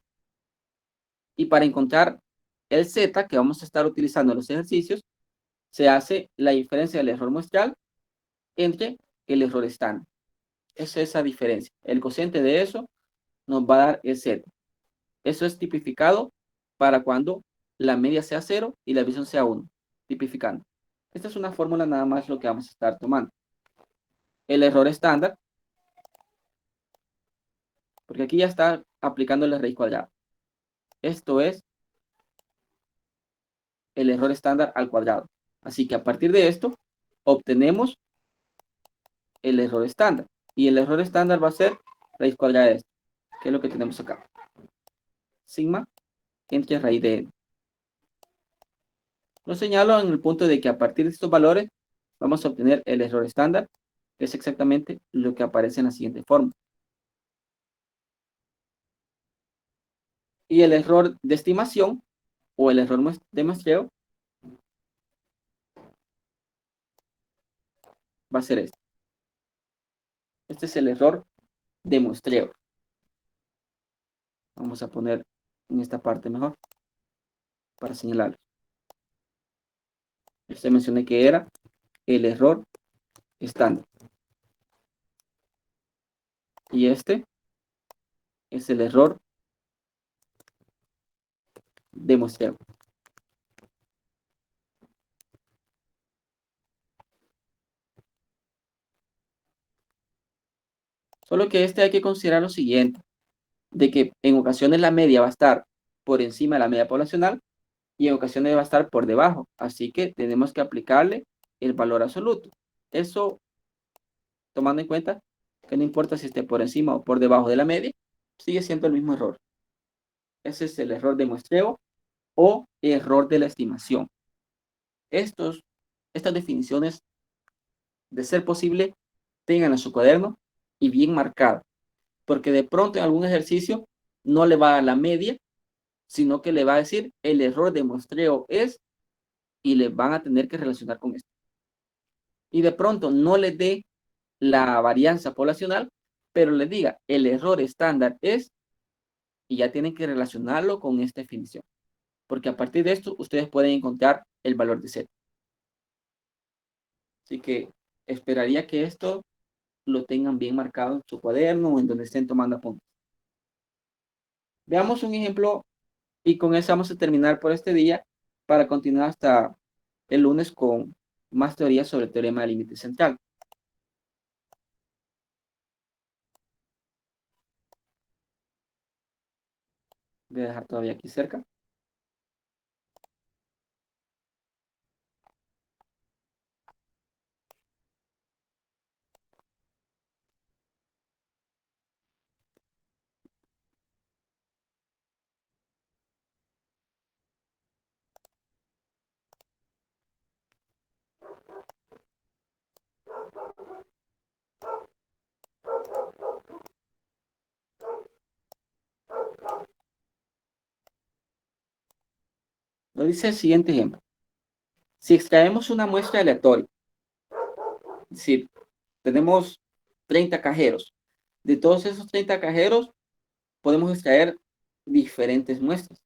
Y para encontrar el Z que vamos a estar utilizando en los ejercicios, se hace la diferencia del error muestral entre el error estándar. Es esa diferencia. El cociente de eso nos va a dar el Z. Eso es tipificado para cuando la media sea 0 y la desviación sea 1. Tipificando. Esta es una fórmula nada más lo que vamos a estar tomando. El error estándar, porque aquí ya está aplicando la raíz cuadrada. Esto es el error estándar al cuadrado. Así que a partir de esto, obtenemos el error estándar. Y el error estándar va a ser raíz cuadrada de esto, que es lo que tenemos acá. Sigma entre raíz de n. Lo señalo en el punto de que a partir de estos valores vamos a obtener el error estándar, que es exactamente lo que aparece en la siguiente forma. Y el error de estimación o el error de muestreo va a ser este. Este es el error de muestreo. Vamos a poner en esta parte mejor para señalarlo. Este mencioné que era el error estándar. Y este es el error de muestreo. Solo que este hay que considerar lo siguiente, de que en ocasiones la media va a estar por encima de la media poblacional y en ocasiones va a estar por debajo. Así que tenemos que aplicarle el valor absoluto. Eso, tomando en cuenta que no importa si esté por encima o por debajo de la media, sigue siendo el mismo error. Ese es el error de muestreo o error de la estimación. Estas definiciones, de ser posible, tengan en su cuaderno y bien marcado, porque de pronto en algún ejercicio no le va a dar la media, sino que le va a decir el error de muestreo es, y le van a tener que relacionar con esto. Y de pronto no le dé la varianza poblacional, pero le diga el error estándar es, y ya tienen que relacionarlo con esta definición, porque a partir de esto ustedes pueden encontrar el valor de Z. Así que esperaría que esto lo tengan bien marcado en su cuaderno o en donde estén tomando apuntes. Veamos un ejemplo Y con eso vamos a terminar por este día para continuar hasta el lunes con más teorías sobre el teorema del límite central. Voy a dejar todavía aquí cerca. Lo dice el siguiente ejemplo. Si extraemos una muestra aleatoria, es decir, tenemos 30 cajeros. De todos esos 30 cajeros, podemos extraer diferentes muestras.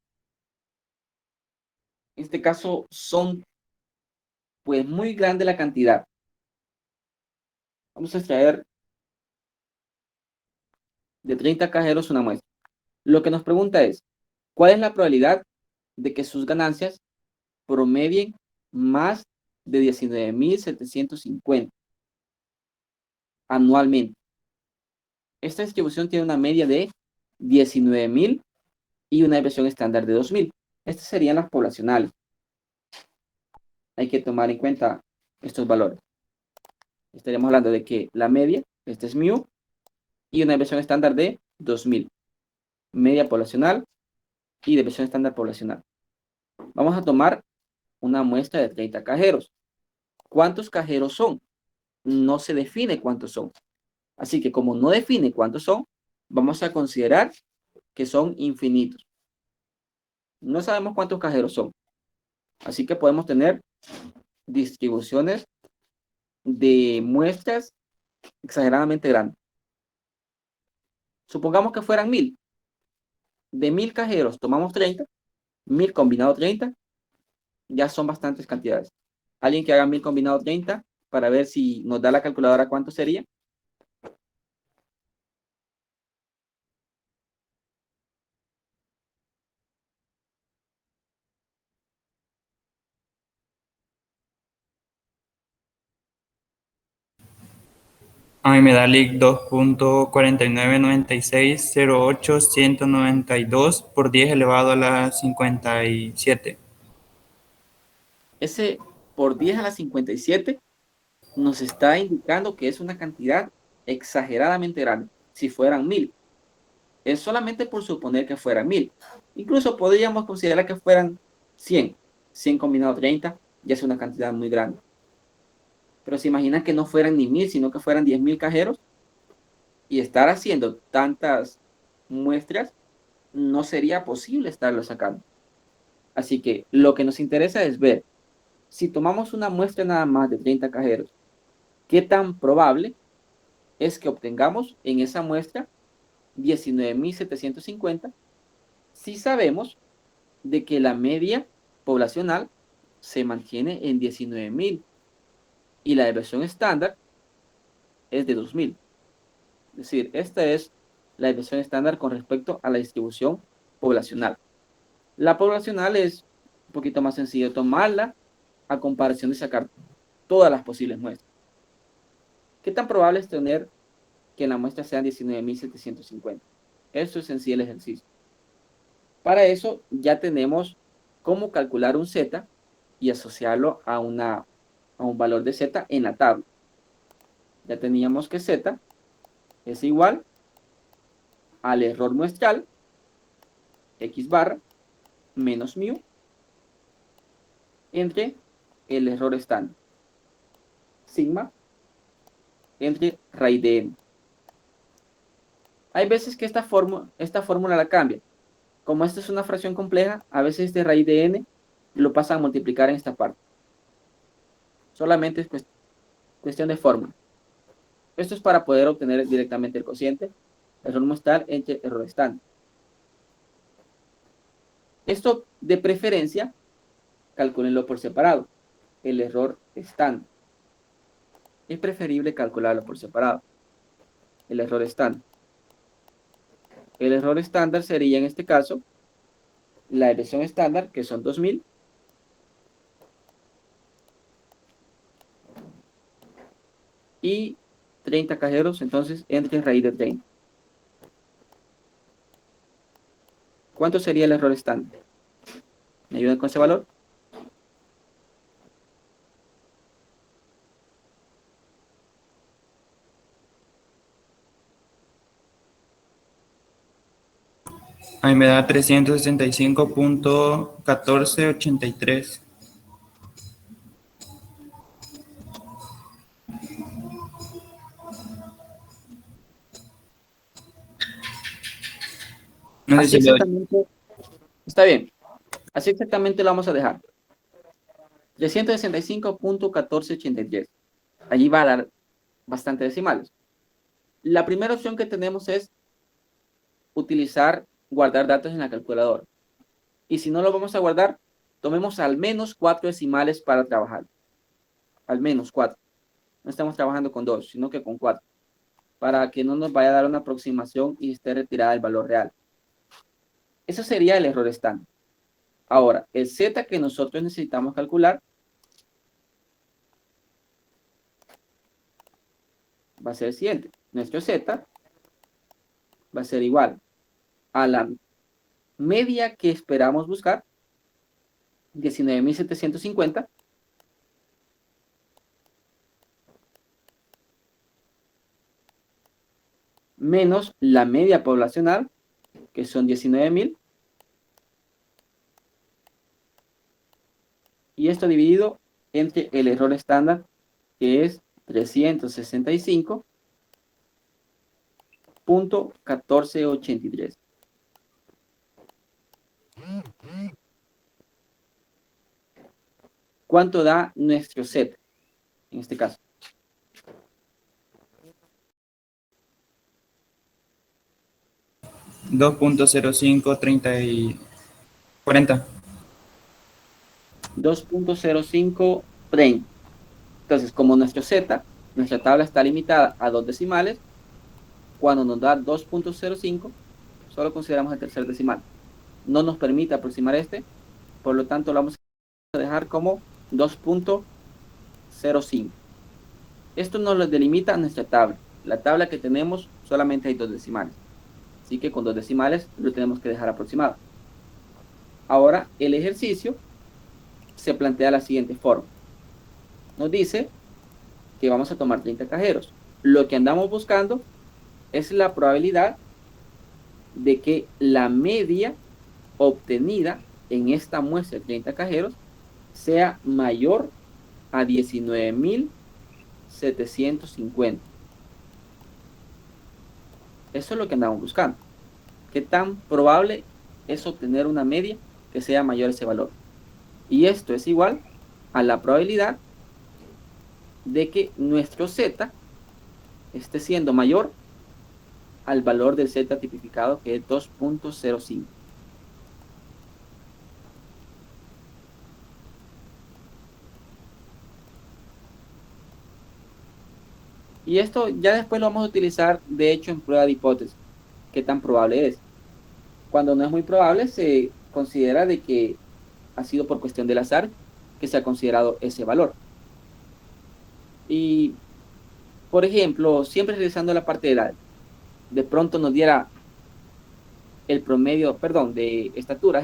En este caso, son pues muy grande la cantidad. Vamos a extraer de 30 cajeros una muestra. Lo que nos pregunta es, ¿cuál es la probabilidad de que sus ganancias promedien más de 19.750 anualmente? Esta distribución tiene una media de 19.000 y una desviación estándar de 2.000. Estas serían las poblacionales. Hay que tomar en cuenta estos valores. Estaríamos hablando de que la media, este es mu, y una desviación estándar de 2.000. Media poblacional y desviación estándar poblacional. Vamos a tomar una muestra de 30 cajeros. ¿Cuántos cajeros son? No se define cuántos son. Así que como no define cuántos son, vamos a considerar que son infinitos. No sabemos cuántos cajeros son. Así que podemos tener distribuciones de muestras exageradamente grandes. Supongamos que fueran 1.000. De 1.000 cajeros tomamos 30. 1.000 combinado 30. Ya son bastantes cantidades. Alguien que haga 1.000 combinado 30 para ver si nos da la calculadora cuánto sería. A mí me da LIC 2.499608.192 por 10 elevado a la 57. Ese por 10 a la 57 nos está indicando que es una cantidad exageradamente grande. Si fueran 1.000. Es solamente por suponer que fueran 1.000. Incluso podríamos considerar que fueran 100. 100 combinado 30 ya es una cantidad muy grande. Pero se imaginan que no fueran ni 1.000, sino que fueran 10.000 cajeros. Y estar haciendo tantas muestras no sería posible estarlo sacando. Así que lo que nos interesa es ver, si tomamos una muestra nada más de 30 cajeros, ¿qué tan probable es que obtengamos en esa muestra 19.750 si sabemos de que la media poblacional se mantiene en 19.000 y la desviación estándar es de 2.000? Es decir, esta es la desviación estándar con respecto a la distribución poblacional. La poblacional es un poquito más sencillo tomarla a comparación de sacar todas las posibles muestras. ¿Qué tan probable es tener que la muestra sean 19.750? Eso es en sí el ejercicio. Para eso ya tenemos cómo calcular un z y asociarlo a un valor de z en la tabla. Ya teníamos que z es igual al error muestral, x barra, menos mu, entre el error estándar, sigma, entre raíz de n. Hay veces que esta fórmula la cambia. Como esta es una fracción compleja, a veces de raíz de n lo pasa a multiplicar en esta parte. Solamente es cuestión de fórmula. Esto es para poder obtener directamente el cociente, error muestral entre error estándar. Esto de preferencia, calcúlenlo por separado. El error estándar. Es preferible calcularlo por separado. El error estándar. El error estándar sería en este caso la desviación estándar, que son 2000, y 30 cajeros, entonces entre raíz de 30. ¿Cuánto sería el error estándar? ¿Me ayudan con ese valor? Ahí me da 365.1483. No sé Así si le doy. exactamente, está bien. Así exactamente lo vamos a dejar. 365.1483. Allí va a dar bastante decimales. La primera opción que tenemos es utilizar guardar datos en la calculadora. Y si no lo vamos a guardar, tomemos al menos 4 decimales para trabajar. Al menos 4. No estamos trabajando con 2, sino que con 4. Para que no nos vaya a dar una aproximación y esté retirada el valor real. Eso sería el error estándar. Ahora, el Z que nosotros necesitamos calcular va a ser el siguiente. Nuestro Z va a ser igual a la media que esperamos buscar, 19.750, menos la media poblacional, que son 19.000, y esto dividido entre el error estándar, que es 365.1483. ¿Cuánto da nuestro Z en este caso? $2.0540. 2.0530. Entonces, como nuestro Z, nuestra tabla está limitada a 2 decimales, cuando nos da 2.05, solo consideramos el tercer decimal. No nos permite aproximar este, por lo tanto lo vamos a dejar como 2.05. Esto nos lo delimita nuestra tabla. La tabla que tenemos solamente hay 2 decimales. Así que con 2 decimales lo tenemos que dejar aproximado. Ahora, el ejercicio se plantea de la siguiente forma. Nos dice que vamos a tomar 30 cajeros. Lo que andamos buscando es la probabilidad de que la media obtenida en esta muestra de 30 cajeros sea mayor a 19.750. Eso es lo que andamos buscando. ¿Qué tan probable es obtener una media que sea mayor a ese valor? Y esto es igual a la probabilidad de que nuestro Z esté siendo mayor al valor del Z tipificado, que es 2.05. Y esto ya después lo vamos a utilizar, de hecho, en prueba de hipótesis. ¿Qué tan probable es? Cuando no es muy probable, se considera de que ha sido por cuestión del azar que se ha considerado ese valor. Y, por ejemplo, siempre regresando a la parte de edad, de pronto nos diera el promedio, perdón, de estatura,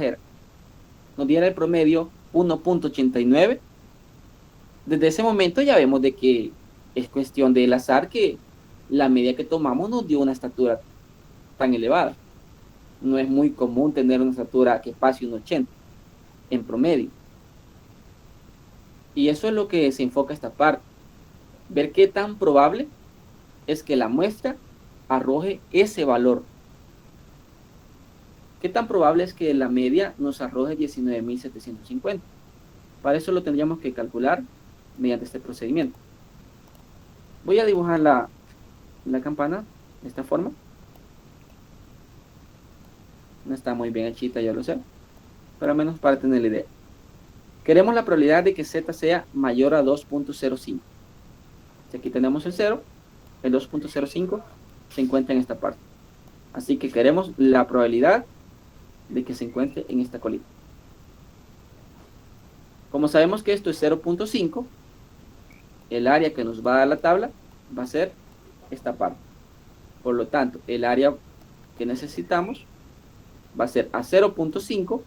nos diera el promedio 1.89. Desde ese momento ya vemos de que es cuestión del azar que la media que tomamos nos dio una estatura tan elevada. No es muy común tener una estatura que pase un 80 en promedio. Y eso es lo que se enfoca esta parte. Ver qué tan probable es que la muestra arroje ese valor. ¿Qué tan probable es que la media nos arroje 19.750? Para eso lo tendríamos que calcular mediante este procedimiento. Voy a dibujar la campana de esta forma. No está muy bien hechita, yo lo sé, pero al menos para tener la idea. Queremos la probabilidad de que Z sea mayor a 2.05. Si aquí tenemos el 0, el 2.05 se encuentra en esta parte. Así que queremos la probabilidad de que se encuentre en esta colita. Como sabemos que esto es 0.5, el área que nos va a dar la tabla va a ser esta parte. Por lo tanto, el área que necesitamos va a ser a 0.5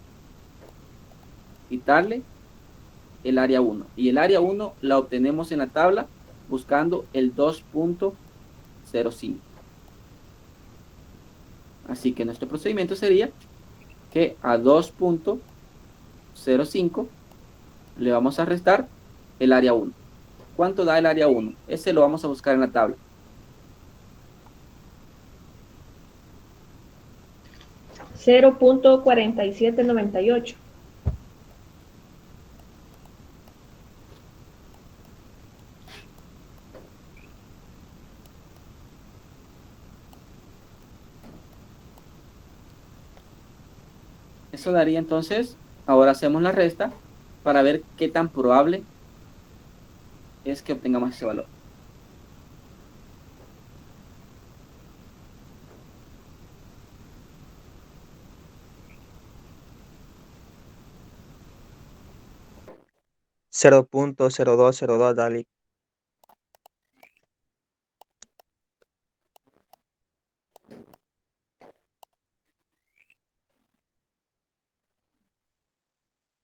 quitarle el área 1. Y el área 1 la obtenemos en la tabla buscando el 2.05. Así que nuestro procedimiento sería que a 2.05 le vamos a restar el área 1. ¿Cuánto da el área 1? Ese lo vamos a buscar en la tabla. $0.4798. Eso daría entonces, ahora hacemos la resta para ver qué tan probable es que obtengamos ese valor. $0.0202, Dalí.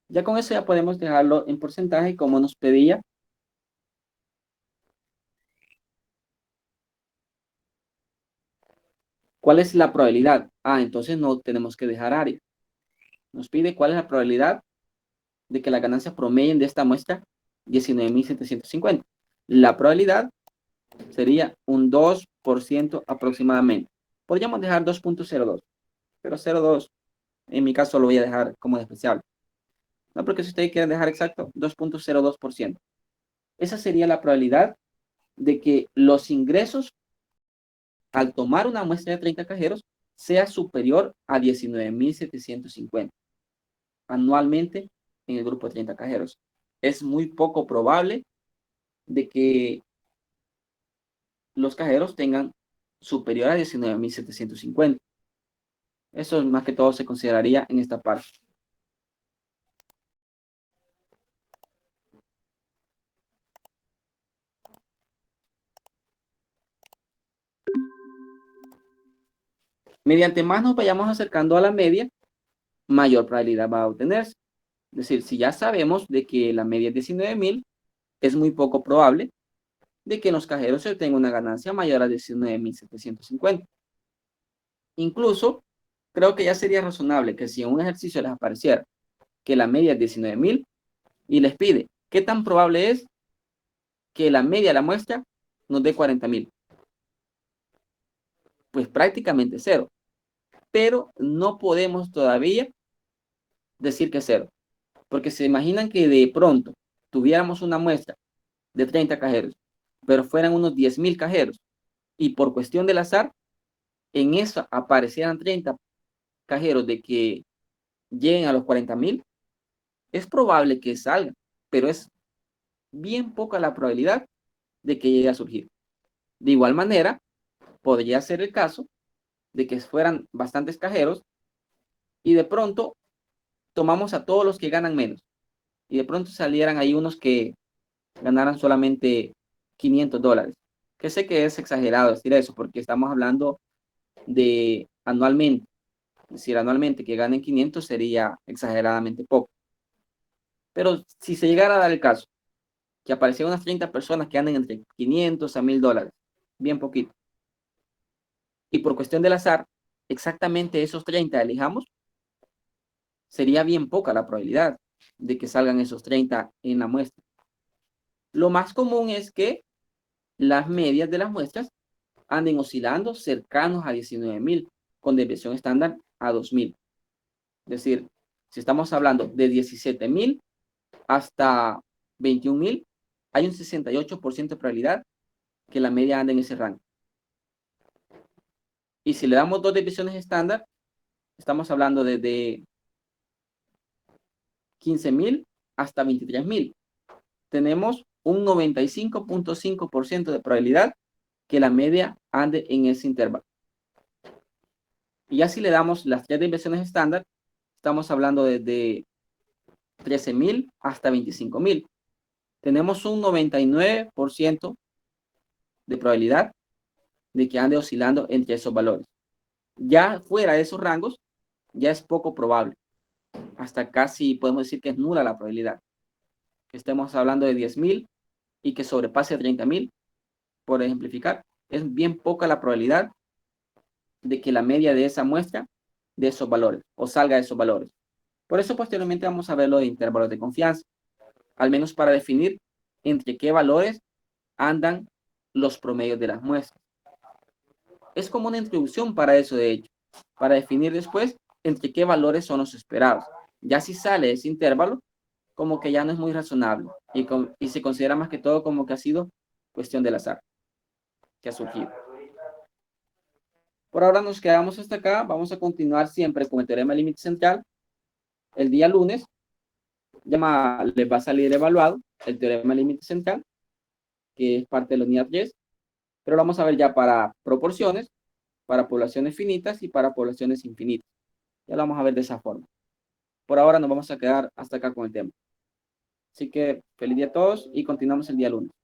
Ya con eso ya podemos dejarlo en porcentaje como nos pedía. ¿Cuál es la probabilidad? Entonces no tenemos que dejar área. Nos pide cuál es la probabilidad de que las ganancias promedien de esta muestra 19.750. La probabilidad sería un 2% aproximadamente. Podríamos dejar 2.02, pero 0.2 en mi caso lo voy a dejar como despreciable. No, porque si ustedes quieren dejar exacto, 2.02%. Esa sería la probabilidad de que los ingresos al tomar una muestra de 30 cajeros sea superior a 19.750 anualmente en el grupo de 30 cajeros. Es muy poco probable de que los cajeros tengan superior a 19.750. Eso más que todo se consideraría en esta parte. Mediante más nos vayamos acercando a la media, mayor probabilidad va a obtenerse. Es decir, si ya sabemos de que la media es 19.000, es muy poco probable de que en los cajeros se obtenga una ganancia mayor a 19.750. Incluso, creo que ya sería razonable que si en un ejercicio les apareciera que la media es 19.000 y les pide, ¿qué tan probable es que la media de la muestra nos dé 40.000? Pues prácticamente cero. Pero no podemos todavía decir que cero. Porque se imaginan que de pronto tuviéramos una muestra de 30 cajeros, pero fueran unos 10.000 cajeros, y por cuestión del azar, en eso aparecieran 30 cajeros de que lleguen a los 40.000, es probable que salga, pero es bien poca la probabilidad de que llegue a surgir. De igual manera, podría ser el caso de que fueran bastantes cajeros y de pronto tomamos a todos los que ganan menos y de pronto salieran ahí unos que ganaran solamente $500, que sé que es exagerado decir eso porque estamos hablando de anualmente. Es decir, anualmente que ganen 500 sería exageradamente poco. Pero si se llegara a dar el caso que aparecieran unas 30 personas que ganen entre 500 a $1,000, bien poquito, y por cuestión del azar, exactamente esos 30 elijamos, sería bien poca la probabilidad de que salgan esos 30 en la muestra. Lo más común es que las medias de las muestras anden oscilando cercanos a 19.000, con desviación estándar a 2.000. Es decir, si estamos hablando de 17.000 hasta 21.000, hay un 68% de probabilidad que la media ande en ese rango. Y si le damos dos desviaciones estándar, estamos hablando desde 15.000 hasta 23.000. Tenemos un 95.5% de probabilidad que la media ande en ese intervalo. Y ya si le damos las tres desviaciones estándar, estamos hablando desde 13.000 hasta 25.000. Tenemos un 99% de probabilidad de que ande oscilando entre esos valores. Ya fuera de esos rangos, ya es poco probable. Hasta casi podemos decir que es nula la probabilidad. Que estemos hablando de 10.000 y que sobrepase 30.000, por ejemplificar, es bien poca la probabilidad de que la media de esa muestra de esos valores o salga de esos valores. Por eso posteriormente vamos a ver los intervalos de confianza, al menos para definir entre qué valores andan los promedios de las muestras. Es como una introducción para eso, de hecho, para definir después entre qué valores son los esperados. Ya si sale ese intervalo, como que ya no es muy razonable y se considera más que todo como que ha sido cuestión del azar que ha surgido. Por ahora nos quedamos hasta acá. Vamos a continuar siempre con el teorema del límite central. El día lunes ya les va a salir evaluado el teorema del límite central, que es parte de la unidad 10, pero lo vamos a ver ya para proporciones, para poblaciones finitas y para poblaciones infinitas. Ya lo vamos a ver de esa forma. Por ahora nos vamos a quedar hasta acá con el tema. Así que feliz día a todos y continuamos el día lunes.